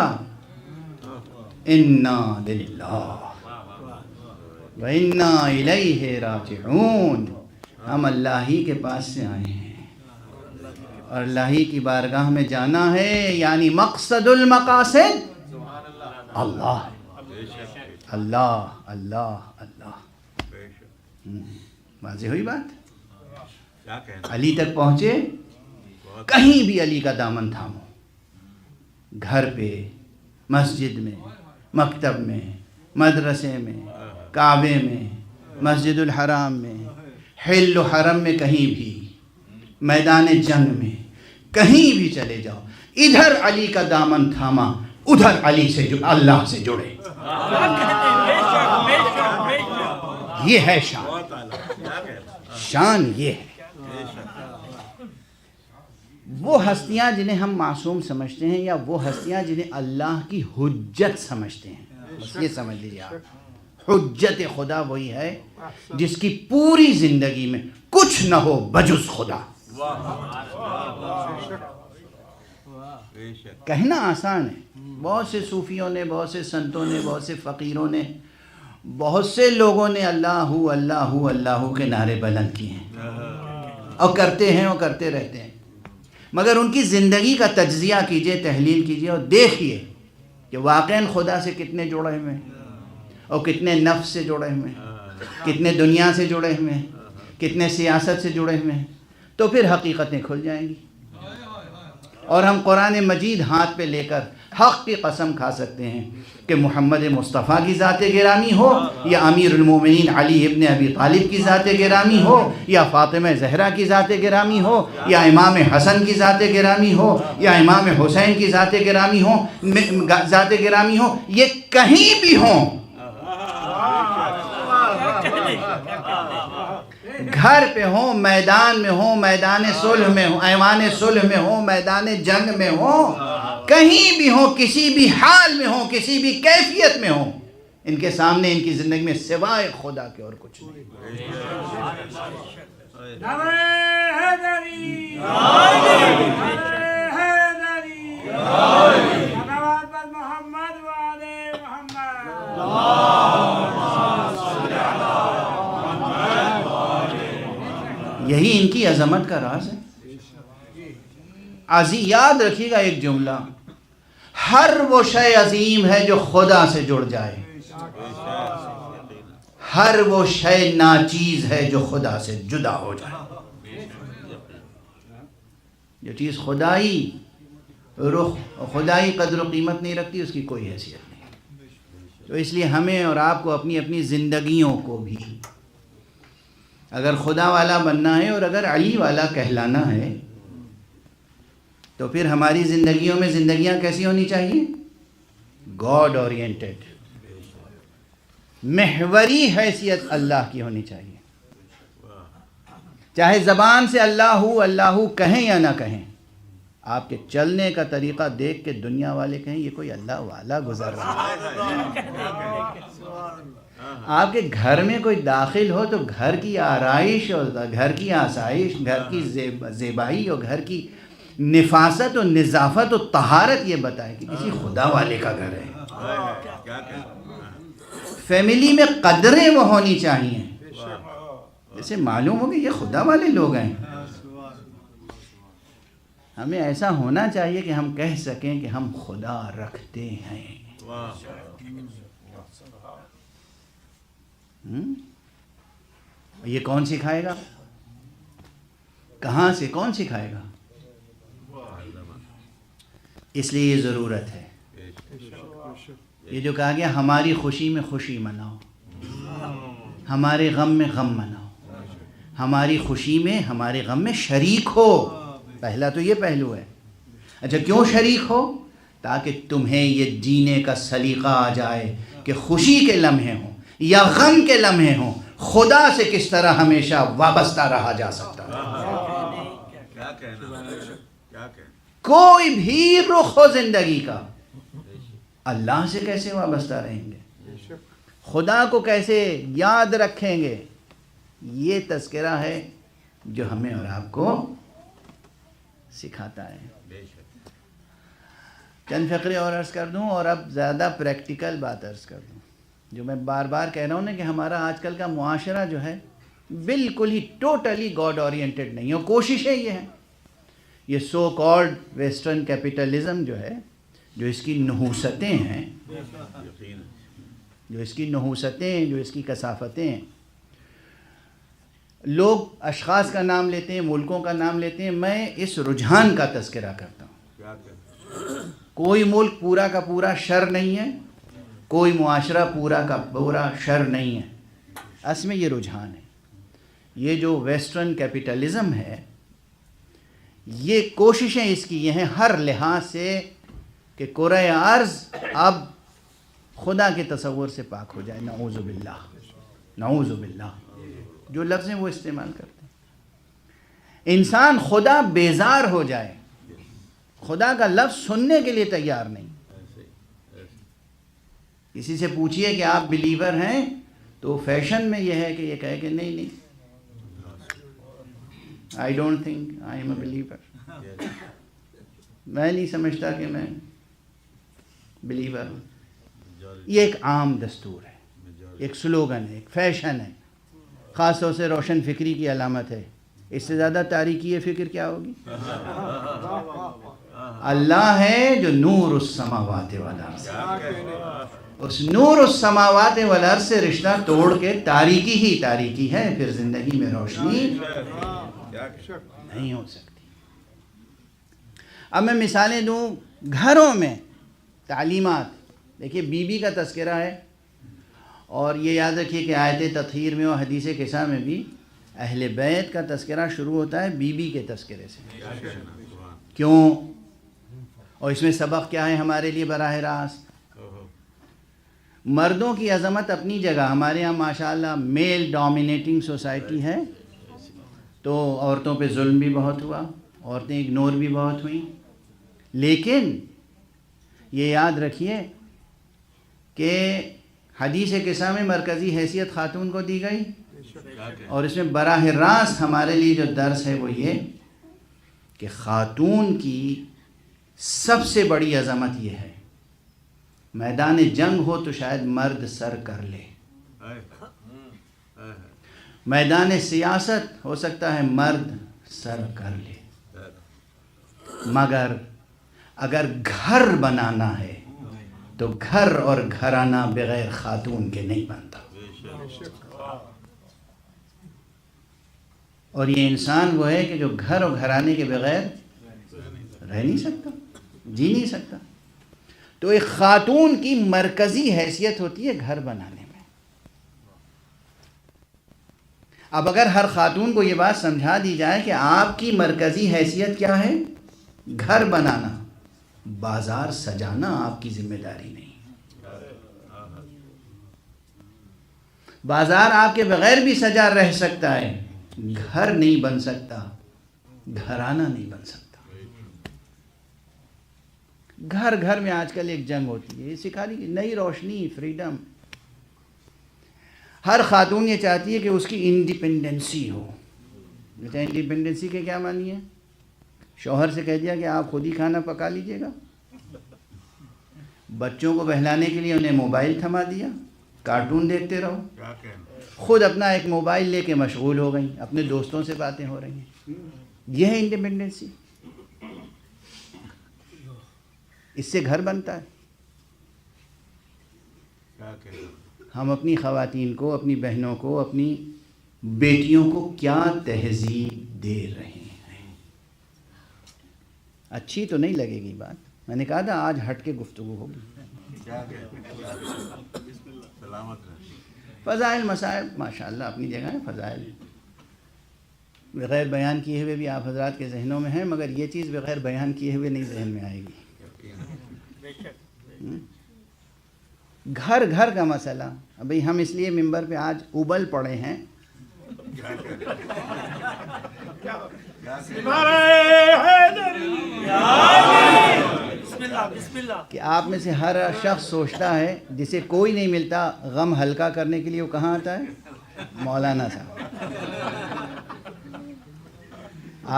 انا للہ و انا الیہ راجعون، ہم اللہ ہی کے پاس سے آئے ہیں اور اللہ ہی کی بارگاہ میں جانا ہے، یعنی مقصد المقاصد اللہ ہے، اللہ اللہ اللہ۔ واضح ہوئی بات؟ کیا کہنا؟ علی تک پہنچے، کہیں بھی علی کا دامن تھامو، گھر پہ، مسجد میں، مکتب میں، مدرسے میں، کعبے میں، مسجد الحرام میں، حل و حرم میں، کہیں بھی، میدان جنگ میں، کہیں بھی چلے جاؤ، ادھر علی کا دامن تھاما، ادھر علی سے اللہ سے جڑے، یہ ہے شان، بہت اعلیٰ، کیا کہنا؟ شان یہ ہے۔ وہ ہستیاں جنہیں ہم معصوم سمجھتے ہیں، یا وہ ہستیاں جنہیں اللہ کی حجت سمجھتے ہیں، بس یہ سمجھ لیجیے آپ، حجت خدا وہی ہے جس کی پوری زندگی میں کچھ نہ ہو بجز خدا۔ بے شک، کہنا آسان ہے، بہت سے صوفیوں نے، بہت سے سنتوں نے، بہت سے فقیروں نے، بہت سے لوگوں نے اللہ اللہ اللہ کے نعرے بلند کیے ہیں اور کرتے ہیں اور کرتے رہتے ہیں، مگر ان کی زندگی کا تجزیہ کیجئے، تحلیل کیجئے اور دیکھیے کہ واقعاً خدا سے کتنے جڑے ہوئے ہیں، اور کتنے نفس سے جڑے ہوئے ہیں، کتنے دنیا سے جڑے ہوئے ہیں، کتنے سیاست سے جڑے ہوئے ہیں، تو پھر حقیقتیں کھل جائیں گی، اور ہم قرآن مجید ہاتھ پہ لے کر حق کی قسم کھا سکتے ہیں کہ محمد مصطفیٰ کی ذات گرامی ہو، یا امیر المومنین علی ابن ابی طالب کی ذات گرامی ہو، یا فاطمہ زہرا کی ذات گرامی ہو، یا امام حسن کی ذات گرامی ہو، یا امام حسین کی ذات گرامی ہو، یہ کہیں بھی ہوں، گھر پہ ہوں، میدان میں ہوں، میدان صلح میں ہوں، ایوان صلح میں ہوں، میدان جنگ میں ہوں، کہیں بھی ہوں، کسی بھی حال میں ہوں، کسی بھی کیفیت میں ہوں، ان کے سامنے ان کی زندگی میں سوائے خدا کے اور کچھ نہیں۔ نعرہ حیدری، نعرہ حیدری، صلوات بر محمد و آل محمد۔ یہی ان کی عظمت کا راز ہے۔ یاد رکھیے گا ایک جملہ، ہر وہ شے عظیم ہے جو خدا سے جڑ جائے، ہر وہ شے ناچیز ہے جو خدا سے جدا ہو جائے۔ جو چیز خدائی رخ، خدائی قدر و قیمت نہیں رکھتی، اس کی کوئی حیثیت نہیں۔ تو اس لیے ہمیں اور آپ کو اپنی اپنی زندگیوں کو بھی اگر خدا والا بننا ہے اور اگر علی والا کہلانا ہے، تو پھر ہماری زندگیوں میں زندگیاں کیسی ہونی چاہیے؟ گاڈ اورینٹڈ، محوری حیثیت اللہ کی ہونی چاہیے، چاہے زبان سے اللہ اللہ کہیں یا نہ کہیں، آپ کے چلنے کا طریقہ دیکھ کے دنیا والے کہیں یہ کوئی اللہ والا گزر رہا ہے۔ آپ کے گھر میں کوئی داخل ہو تو گھر کی آرائش اور گھر کی آسائش، گھر کی زیبائی اور گھر کی نفاست و نظافت و طہارت یہ بتائے کہ کسی خدا والے کا گھر ہے۔ کیا کہنا؟ فیملی میں قدریں وہ ہونی چاہیے، جیسے معلوم ہو کہ یہ خدا والے لوگ ہیں۔ ہمیں ایسا ہونا چاہیے کہ ہم کہہ سکیں کہ ہم خدا رکھتے ہیں۔ یہ کون سکھائے گا؟ کہاں سے کون سکھائے گا؟ اس لیے یہ ضرورت ہے، یہ جو کہا گیا ہماری خوشی میں خوشی مناؤ، ہمارے غم میں غم مناؤ، ہماری خوشی میں ہمارے غم میں شریک ہو۔ پہلا تو یہ پہلو ہے۔ اچھا کیوں شریک ہو؟ تاکہ تمہیں یہ جینے کا سلیقہ آ جائے کہ خوشی کے لمحے ہوں یا غم کے لمحے ہوں، خدا سے کس طرح ہمیشہ وابستہ رہا جا سکتا ہے۔ کیا کہنا؟ کیا کہنا؟ کوئی بھی رخ ہو زندگی کا اللہ سے کیسے وابستہ رہیں گے، خدا کو کیسے یاد رکھیں گے، یہ تذکرہ ہے جو ہمیں اور آپ کو سکھاتا ہے۔ بے شک چند فقرے اور عرض کر دوں اور اب زیادہ پریکٹیکل بات عرض کر دوں، جو میں بار بار کہہ رہا ہوں نا کہ ہمارا آج کل کا معاشرہ جو ہے بالکل ہی ٹوٹلی گاڈ اورینٹڈ نہیں ہے، اور کوششیں یہ ہیں، یہ سو کالڈ ویسٹرن کیپٹلزم جو ہے، جو اس کی نحوستیں ہیں، یقین جو اس کی نحوستیں، جو اس کی کثافتیں ہیں، لوگ اشخاص کا نام لیتے ہیں، ملکوں کا نام لیتے ہیں، میں اس رجحان کا تذکرہ کرتا ہوں۔ کیا کہنا کوئی ملک پورا کا پورا شر نہیں ہے، کوئی معاشرہ پورا کا پورا شر نہیں ہے، اصل میں یہ رجحان ہے۔ یہ جو ویسٹرن کیپٹلزم ہے، یہ کوششیں اس کی یہ ہیں ہر لحاظ سے کہ کرۂ ارض اب خدا کے تصور سے پاک ہو جائے، نعوذ باللہ، نعوذ باللہ، جو لفظ ہیں وہ استعمال کرتے ہیں۔ انسان خدا بیزار ہو جائے، خدا کا لفظ سننے کے لیے تیار نہیں۔ کسی سے پوچھئے کہ آپ بلیور ہیں تو فیشن میں یہ ہے کہ یہ کہے کہ نہیں I don't think I am a believer، میں نہیں سمجھتا کہ میں بلیور ہوں۔ یہ ایک عام دستور ہے، ایک سلوگن ہے، ایک فیشن ہے، خاص طور سے روشن فکری کی علامت ہے۔ اس سے زیادہ تاریکی فکر کیا ہوگی؟ اللہ ہے جو نور السماوات والارض، اس نور السماوات والارض سے رشتہ توڑ کے تاریکی ہی تاریکی ہے، پھر زندگی میں روشنی نہیں ہو سکتی۔ اب میں مثالیں دوں گھروں میں تعلیمات۔ دیکھیے بی بی کا تذکرہ ہے، اور یہ یاد رکھیے کہ آیت تطہیر میں اور حدیث قصہ میں بھی اہل بیت کا تذکرہ شروع ہوتا ہے بی بی کے تذکرے سے۔ کیوں؟ اور اس میں سبق کیا ہے ہمارے لیے براہ راست؟ مردوں کی عظمت اپنی جگہ، ہمارے یہاں ماشاءاللہ میل ڈومینیٹنگ سوسائٹی ہے، تو عورتوں پہ ظلم بھی بہت ہوا، عورتیں اگنور بھی بہت ہوئیں، لیکن یہ یاد رکھیے کہ حدیث قصہ میں مرکزی حیثیت خاتون کو دی گئی، اور اس میں براہ راست ہمارے لیے جو درس ہے وہ یہ کہ خاتون کی سب سے بڑی عظمت یہ ہے، میدان جنگ ہو تو شاید مرد سر کر لے، میدان سیاست ہو سکتا ہے مرد سر کر لے، مگر اگر گھر بنانا ہے تو گھر اور گھرانہ بغیر خاتون کے نہیں بنتا۔ اور یہ انسان وہ ہے کہ جو گھر اور گھرانے کے بغیر رہ نہیں سکتا، جی نہیں سکتا۔ تو ایک خاتون کی مرکزی حیثیت ہوتی ہے گھر بنانے میں۔ اب اگر ہر خاتون کو یہ بات سمجھا دی جائے کہ آپ کی مرکزی حیثیت کیا ہے؟ گھر بنانا، بازار سجانا آپ کی ذمہ داری نہیں۔ بازار آپ کے بغیر بھی سجا رہ سکتا ہے، گھر نہیں بن سکتا، گھرانہ نہیں بن سکتا۔ گھر گھر میں آج کل ایک جنگ ہوتی ہے، یہ سکھا دی نئی روشنی، فریڈم۔ ہر خاتون یہ چاہتی ہے کہ اس کی انڈیپینڈنسی ہو۔ انڈیپینڈنسی کے کیا معنی ہے؟ شوہر سے کہہ دیا کہ آپ خود ہی کھانا پکا لیجئے گا، بچوں کو بہلانے کے لیے انہیں موبائل تھما دیا، کارٹون دیکھتے رہو، خود اپنا ایک موبائل لے کے مشغول ہو گئیں، اپنے دوستوں سے باتیں ہو رہی ہیں۔ یہ ہے انڈیپینڈنسی، اس سے گھر بنتا ہے۔ ہم اپنی خواتین کو، اپنی بہنوں کو، اپنی بیٹیوں کو کیا تہذیب دے رہے ہیں؟ اچھی تو نہیں لگے گی بات، میں نے کہا تھا آج ہٹ کے گفتگو ہوگی۔ فضائل مسائل ماشاءاللہ اپنی جگہ ہیں، فضائل بغیر بیان کیے ہوئے بھی آپ حضرات کے ذہنوں میں ہیں، مگر یہ چیز بغیر بیان کیے ہوئے نہیں ذہن میں آئے گی۔ گھر گھر کا مسئلہ، ابھی ہم اس لیے ممبر پہ آج ابل پڑے ہیں کہ آپ میں سے ہر شخص سوچتا ہے جسے کوئی نہیں ملتا غم ہلکا کرنے کے لیے، وہ کہاں آتا ہے؟ مولانا صاحب۔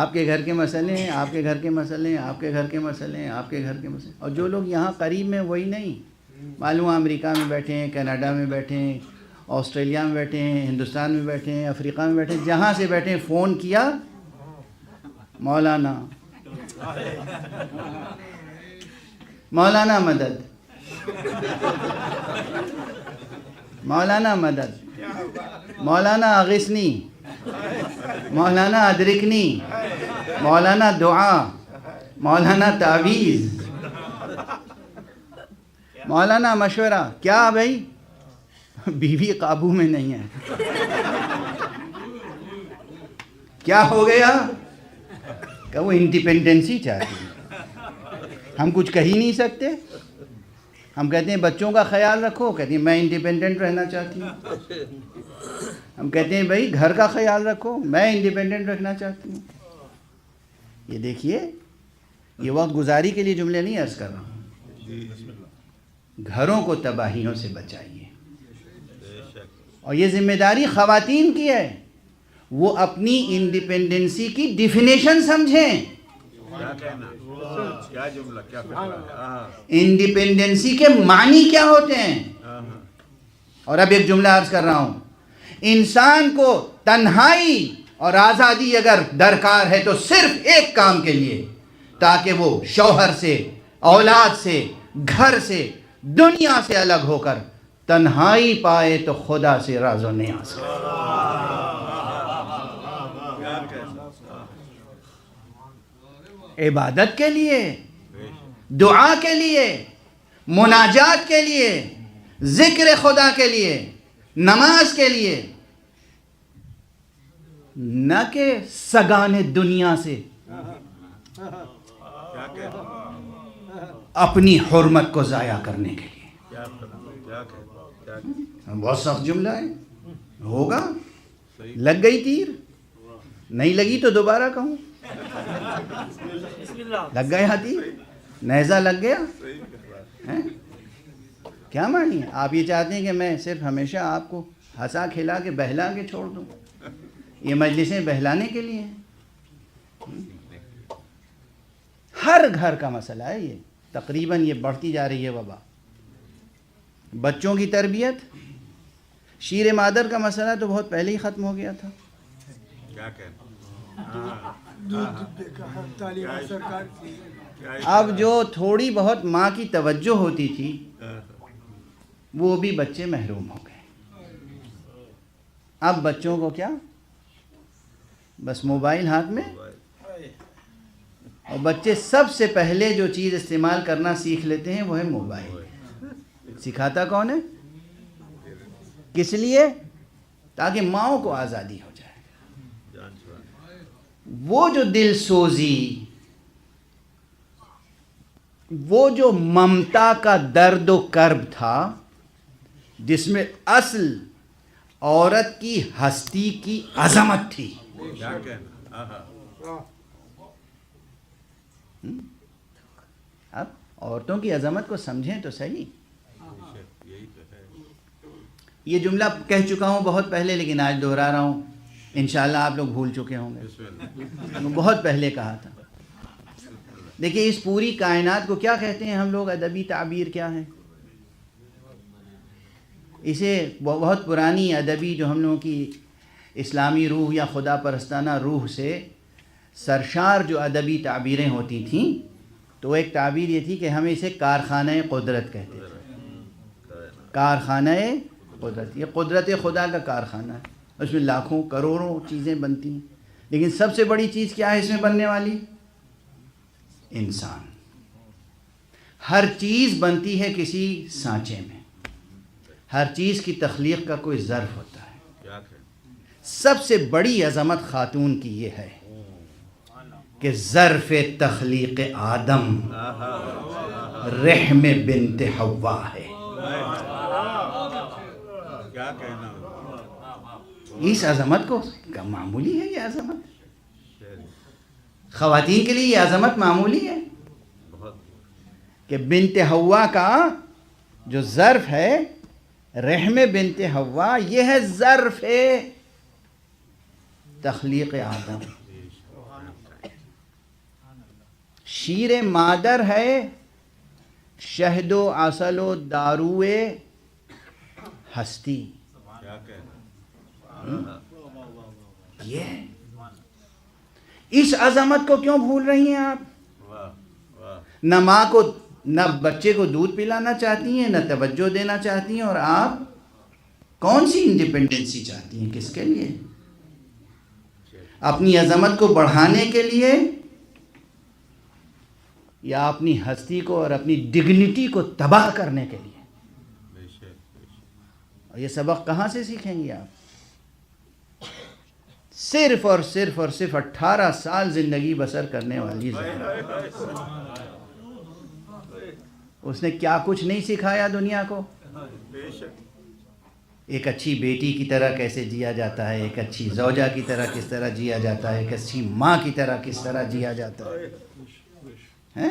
آپ کے گھر کے مسئلے ہیں، آپ کے گھر کے مسئلے ہیں، آپ کے گھر کے مسئلے ہیں، آپ کے گھر کے مسئلے ہیں، اور جو لوگ یہاں قریب میں وہی نہیں، معلوم امریکہ میں بیٹھے ہیں، کینیڈا میں بیٹھے ہیں، آسٹریلیا میں بیٹھے ہیں، ہندوستان میں بیٹھے ہیں، افریقہ میں بیٹھے ہیں، جہاں سے بیٹھے ہیں فون کیا، مولانا مولانا مدد، مولانا مدد، مولانا اغثنی، مولانا ادرکنی، مولانا دعا، مولانا تعویذ، مولانا مشورہ۔ کیا بھائی؟ بیوی قابو میں نہیں ہے، کیا ہو گیا؟ کہ وہ انڈیپینڈنسی چاہتی ہے، ہم کچھ کہہ ہی نہیں سکتے، ہم کہتے ہیں بچوں کا خیال رکھو، کہتی ہیں میں انڈیپینڈنٹ رہنا چاہتی ہوں، ہم کہتے ہیں بھائی گھر کا خیال رکھو، میں انڈیپینڈنٹ رکھنا چاہتی ہوں۔ یہ دیکھیے، یہ وقت گزاری کے لیے جملے نہیں عرض کر رہا ہوں، گھروں کو تباہیوں سے بچائیے، اور یہ ذمہ داری خواتین کی ہے، وہ اپنی انڈیپینڈنسی کی ڈیفینیشن سمجھیں، کیا کہنا، کیا جملہ، کیا فکر، انڈیپینڈنسی کے معنی کیا ہوتے ہیں۔ اور اب ایک جملہ عرض کر رہا ہوں، انسان کو تنہائی اور آزادی اگر درکار ہے تو صرف ایک کام کے لیے، تاکہ وہ شوہر سے، اولاد سے، گھر سے، دنیا سے الگ ہو کر تنہائی پائے تو خدا سے راز و نیاز کرے۔ عبادت کے لیے، دعا کے لیے، مناجات کے لیے، ذکر خدا کے لیے، نماز کے لیے، نہ کہ سگان دنیا سے اپنی حرمت کو ضائع کرنے کے لیے۔ بہت سخت جملہ ہے، ہوگا، لگ گئی تیر، نہیں لگی تو دوبارہ کہوں، لگ گیا تیر، نیزہ لگ گیا، کیا معنی ہے؟ آپ یہ چاہتے ہیں کہ میں صرف ہمیشہ آپ کو ہنسا کھلا کے بہلا کے چھوڑ دوں؟ یہ مجلسیں بہلانے کے لیے ہیں؟ ہر گھر کا مسئلہ ہے یہ، تقریباً یہ بڑھتی جا رہی ہے وبا۔ بچوں کی تربیت، شیر مادر کا مسئلہ تو بہت پہلے ہی ختم ہو گیا تھا۔ کیا کہنا، اب جو تھوڑی بہت ماں کی توجہ ہوتی تھی وہ بھی بچے محروم ہو گئے۔ اب بچوں کو کیا، بس موبائل ہاتھ میں، اور بچے سب سے پہلے جو چیز استعمال کرنا سیکھ لیتے ہیں وہ ہے موبائل۔ سکھاتا کون ہے؟ کس لیے؟ تاکہ ماؤں کو آزادی ہو جائے۔ وہ جو دل سوزی، وہ جو ممتا کا درد و کرب تھا، جس میں اصل عورت کی ہستی کی عظمت تھی، کیا کہنا، اب عورتوں کی عظمت کو سمجھیں تو صحیح۔ یہی تو ہے۔ یہ جملہ کہہ چکا ہوں بہت پہلے، لیکن آج دہرا رہا ہوں، انشاءاللہ آپ لوگ بھول چکے ہوں گے، بہت پہلے کہا تھا۔ دیکھیں اس پوری کائنات کو کیا کہتے ہیں ہم لوگ، ادبی تعبیر کیا ہے؟ اسے بہت پرانی ادبی جو ہم لوگوں کی اسلامی روح یا خدا پرستانہ روح سے سرشار جو ادبی تعبیریں ہوتی تھیں، تو ایک تعبیر یہ تھی کہ ہم اسے کارخانہ قدرت کہتے تھے۔ کارخانہ قدرت، یہ قدرت خدا کا کارخانہ ہے، اس میں لاکھوں کروڑوں چیزیں بنتی ہیں، لیکن سب سے بڑی چیز کیا ہے اس میں بننے والی؟ انسان۔ ہر چیز بنتی ہے کسی سانچے میں، ہر چیز کی تخلیق کا کوئی ظرف ہوتا ہے۔ کیا کہنا، سب سے بڑی عظمت خاتون کی یہ ہے کہ ظرف تخلیق آدم رحم بنت حوا ہے۔ کیا کہنا، اس عظمت کو معمولی ہے یہ عظمت؟ خواتین کے لیے یہ عظمت معمولی ہے کہ بنت حوا کا جو ظرف ہے، رحم بنت حوا، یہ ہے ظرف تخلیق آدم. شیر مادر ہے شہد و عسل و داروے ہستی. کیا کہنا. یہ ہے. اس عظمت کو کیوں بھول رہی ہیں آپ؟ واہ واہ. نہ ماں کو، نہ بچے کو دودھ پلانا چاہتی ہیں، نہ توجہ دینا چاہتی ہیں، اور آپ کون سی انڈیپینڈنسی چاہتی ہیں؟ کس کے لیے؟ اپنی عظمت کو بڑھانے کے لیے یا اپنی ہستی کو اور اپنی ڈگنیٹی کو تباہ کرنے کے لیے؟ بے شک بے شک. اور یہ سبق کہاں سے سیکھیں گے آپ؟ صرف اور صرف 18 سال زندگی بسر کرنے والی زہرا، اس نے کیا کچھ نہیں سکھایا دنیا کو؟ بے شک. ایک اچھی بیٹی کی طرح کیسے جیا جاتا ہے، ایک اچھی زوجہ کی طرح کس طرح جیا جاتا ہے، ایک اچھی ماں کی طرح کس طرح جیا جاتا ہے.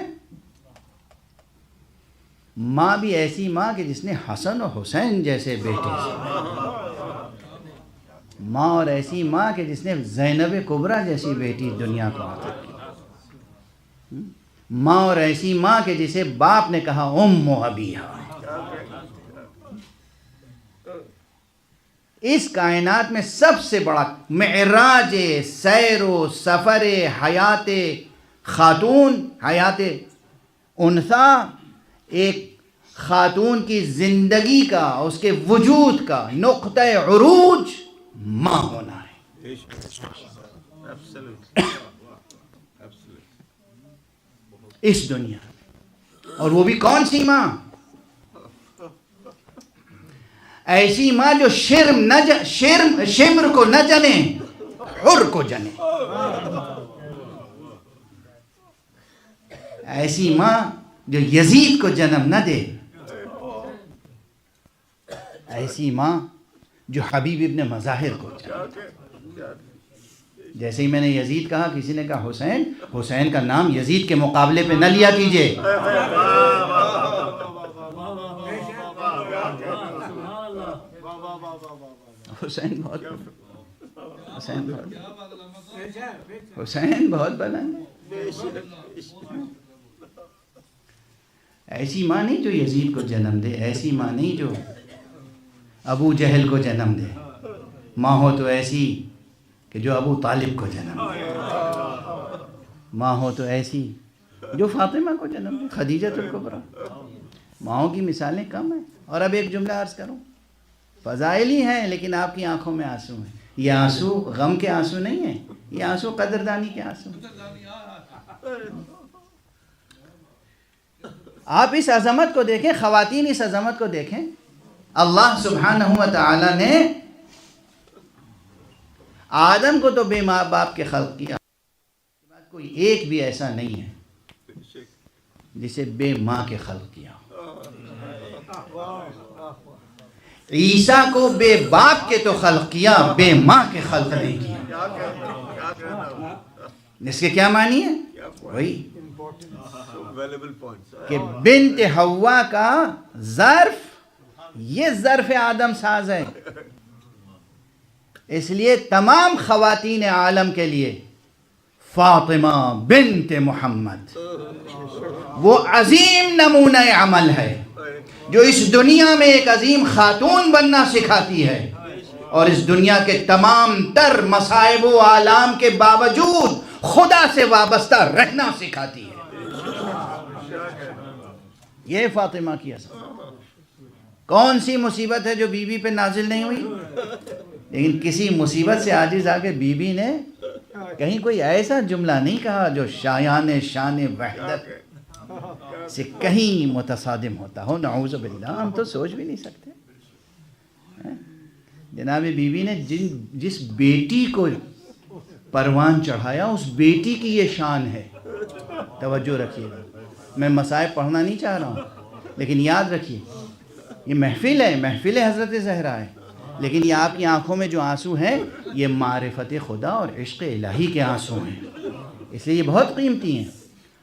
ماں بھی ایسی ماں کہ جس نے حسن و حسین جیسے بیٹے، ماں اور ایسی ماں کہ جس نے زینب کبریٰ جیسی بیٹی دنیا کو عطا کی. ماں اور ایسی ماں کہ جسے باپ نے کہا ام ابیہا. اس کائنات میں سب سے بڑا معراج سیر و سفر حیات خاتون، حیات انثیٰ، ایک خاتون کی زندگی کا، اس کے وجود کا نقطہ عروج ماں ہونا ہے. بے شک. Absolutely. Absolutely. اس دنیا میں. اور وہ بھی کون سی ماں؟ ایسی ماں جو شمر کو نہ جنے، حر کو جنے. ایسی ماں جو یزید کو جنم نہ دے، ایسی ماں جو حبیب ابن مظاہر کو جنم. جیسے ہی میں نے یزید کہا، کسی نے کہا حسین، حسین کا نام یزید کے مقابلے پہ نہ لیا کیجئے. حسین بہت بلند ہے. ایسی ماں نہیں جو یزید کو جنم دے، ایسی ماں نہیں جو ابو جہل کو جنم دے. ماں ہو تو ایسی کہ جو ابو طالب کو جنم دے. ماں ہو تو ایسی جو فاطمہ کو جنم دے، خدیجۃ الکبریٰ. ماؤں کی مثالیں کم ہیں. اور اب ایک جملہ عرض کروں، فضائل ہی ہیں لیکن آپ کی آنکھوں میں آنسو ہیں. یہ آنسو غم کے آنسو نہیں ہیں، یہ آنسو قدردانی کے آنسو ہیں. آپ اس عظمت کو دیکھیں، خواتین اس عظمت کو دیکھیں. اللہ سبحانہ و تعالی نے آدم کو تو بے ماں باپ کے خلق کیا، کوئی ایک بھی ایسا نہیں ہے جسے بے ماں کے خلق کیا. عیسیٰ کو بے باپ کے تو خلق کیا، بے ماں کے خلق نہیں کیا. اس کے کیا معنی ہے؟ وہی کہ بنت حوا کا ظرف، یہ ظرف آدم ساز ہے. اس لیے تمام خواتین عالم کے لیے فاطمہ بنت محمد وہ عظیم نمونہ عمل ہے جو اس دنیا میں ایک عظیم خاتون بننا سکھاتی ہے، اور اس دنیا کے تمام تر مصائب و آلام کے باوجود خدا سے وابستہ رہنا سکھاتی ہے. یہ فاطمہ کی اصل. کون سی مصیبت ہے جو بی بی پہ نازل نہیں ہوئی؟ لیکن کسی مصیبت سے عاجز آ کے بی بی نے کہیں کوئی ایسا جملہ نہیں کہا جو شان وحدت سے کہیں متصادم ہوتا ہو. نعوذ باللہ، ہم تو سوچ بھی نہیں سکتے. جناب بی بی نے جس بیٹی کو پروان چڑھایا، اس بیٹی کی یہ شان ہے. توجہ رکھیے گا، میں مصائب پڑھنا نہیں چاہ رہا ہوں، لیکن یاد رکھیے یہ محفل ہے، محفل حضرت زہرا ہے، لیکن یہ آپ کی آنکھوں میں جو آنسو ہیں یہ معرفت خدا اور عشق الہی کے آنسو ہیں. اس لیے یہ بہت قیمتی ہیں.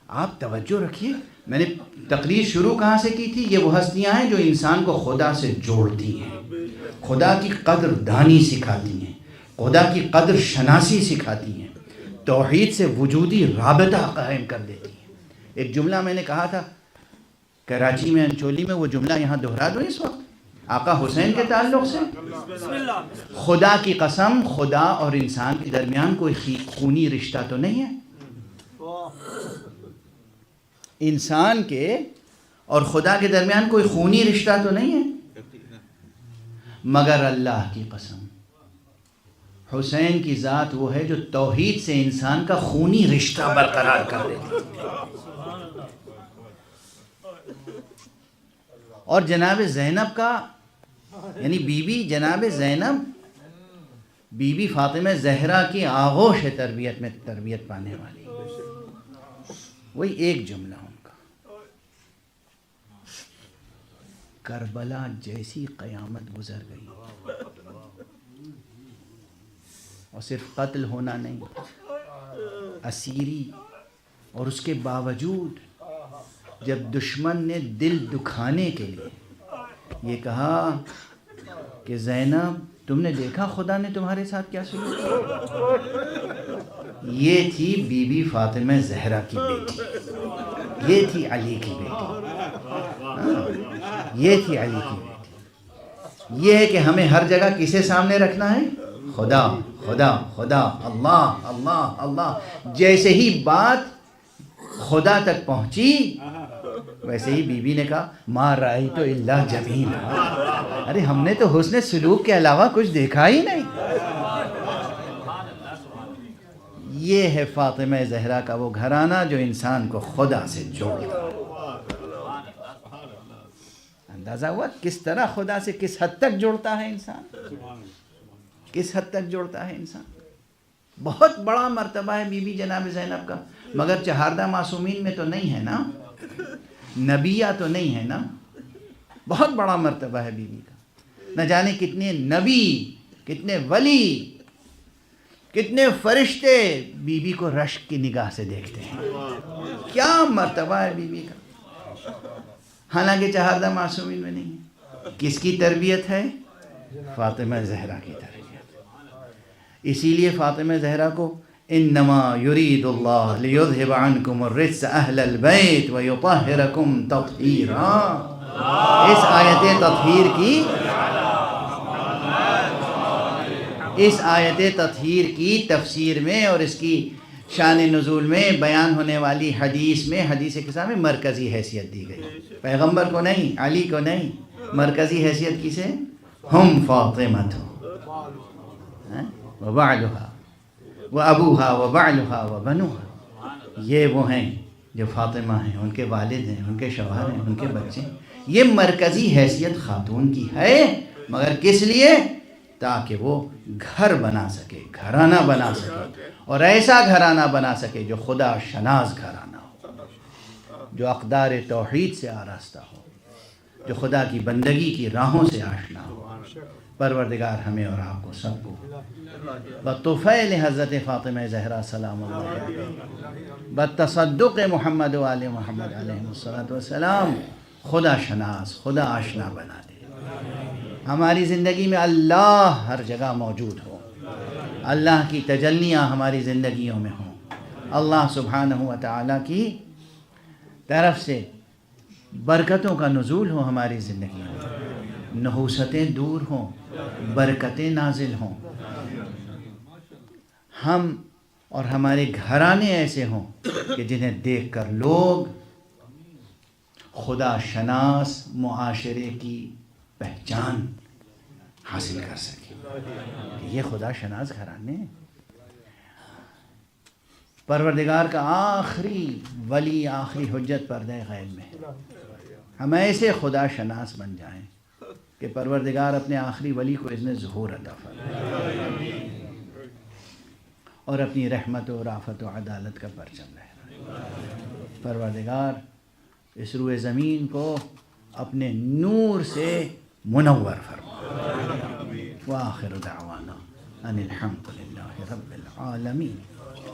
آپ توجہ رکھیے، میں نے تقریر شروع کہاں سے کی تھی؟ یہ وہ ہستیاں ہیں جو انسان کو خدا سے جوڑتی ہیں، خدا کی قدر دانی سکھاتی ہیں، خدا کی قدر شناسی سکھاتی ہیں، توحید سے وجودی رابطہ قائم کر دیتی ہیں. ایک جملہ میں نے کہا تھا کراچی میں، انچولی میں، وہ جملہ یہاں دہرا دوں اس وقت آقا حسین کے تعلق سے. خدا کی قسم، خدا اور انسان کے درمیان کوئی خونی رشتہ تو نہیں ہے. انسان کے اور خدا کے درمیان کوئی خونی رشتہ تو نہیں ہے، مگر اللہ کی قسم حسین کی ذات وہ ہے جو توحید سے انسان کا خونی رشتہ برقرار کر دیتی ہے. اور جناب زینب کا، یعنی بی بی جناب زینب، بی بی فاطمہ زہرا کی آغوش ہے تربیت میں تربیت پانے والی. وہی ایک جملہ ان کا، کربلا جیسی قیامت گزر گئی، اور صرف قتل ہونا نہیں، اسیری. اور اس کے باوجود جب دشمن نے دل دکھانے کے لیے یہ کہا کہ زینب تم نے دیکھا خدا نے تمہارے ساتھ کیا سلوک کیا، یہ تھی بی بی فاطمہ زہرا کی بیٹی، یہ تھی علی کی بیٹی، یہ تھی علی کی بیٹی. یہ ہے کہ ہمیں ہر جگہ کسے سامنے رکھنا ہے؟ خدا خدا خدا، اللہ اللہ اللہ. جیسے ہی بات خدا تک پہنچی ویسے ہی بی بی نے کہا ما رأیت الا جمیلا، ارے ہم نے تو حسن سلوک کے علاوہ کچھ دیکھا ہی نہیں. یہ ہے فاطمہ زہرا کا وہ گھرانہ جو انسان کو خدا سے جوڑتا ہے. اندازہ ہوا کس طرح خدا سے کس حد تک جوڑتا ہے انسان، کس حد تک جوڑتا ہے انسان. بہت بڑا مرتبہ ہے بی بی جناب زینب کا، مگر چہاردہ معصومین میں تو نہیں ہے نا، نبیہ تو نہیں ہے نا. بہت بڑا مرتبہ ہے بی بی کا. نہ جانے کتنے نبی، کتنے ولی، کتنے فرشتے بی بی کو رشک کی نگاہ سے دیکھتے ہیں. کیا مرتبہ ہے بی بی کا، حالانکہ چہاردہ معصومین میں نہیں ہے. کس کی تربیت ہے؟ فاطمہ زہرا کی تربیت. اسی لیے فاطمہ زہرا کو انما یرید اللہ لیذہب عنکم الرجس اہل البیت ویطہرکم تطہیرا. اس آیت تطہیر کی تفسیر میں اور اس کی شان نزول میں بیان ہونے والی حدیث میں، حدیث قصہ میں مرکزی حیثیت دی گئی. پیغمبر کو نہیں، علی کو نہیں، مرکزی حیثیت کسے؟ ہم فاطمہ وبعلها وابوها وبعلها وبنوها. یہ وہ ہیں جو فاطمہ ہیں، ان کے والد ہیں، ان کے شوہر ہیں، ان کے بچے ہیں. یہ مرکزی حیثیت خاتون کی ہے، مگر کس لیے؟ تاکہ وہ گھر بنا سکے، گھرانہ بنا سکے، اور ایسا گھرانہ بنا سکے جو خدا شناس گھرانہ ہو، جو اقدار توحید سے آراستہ ہو، جو خدا کی بندگی کی راہوں سے آشنا ہو. پروردگار ہمیں اور آپ کو سب کو بطفیل حضرت فاطمہ زہرا سلام اللہ علیہ، بتصدق محمد و آل محمد علیہ السلام خدا شناس، خدا آشنا بنا دے. ہماری زندگی میں اللہ ہر جگہ موجود ہو، اللہ کی تجلیاں ہماری زندگیوں میں ہوں، اللہ سبحانہ و تعالیٰ کی طرف سے برکتوں کا نزول ہو ہماری زندگیوں میں، نحوستیں دور ہوں، برکتیں نازل ہوں. ہم اور ہمارے گھرانے ایسے ہوں کہ جنہیں دیکھ کر لوگ خدا شناس معاشرے کی پہچان حاصل کر سکیں کہ یہ خدا شناس گھرانے ہیں. پروردگار کا آخری ولی، آخری حجت پردہ غیب میں. ہم ایسے خدا شناس بن جائیں کہ پروردگار اپنے آخری ولی کو اذن ظہور عطا فرمائے اور اپنی رحمت و رافت و عدالت کا پرچم لہرائے. پروردگار اس روئے زمین کو اپنے نور سے منور فرمائے. وآخر دعوانا ان الحمد للہ رب العالمین.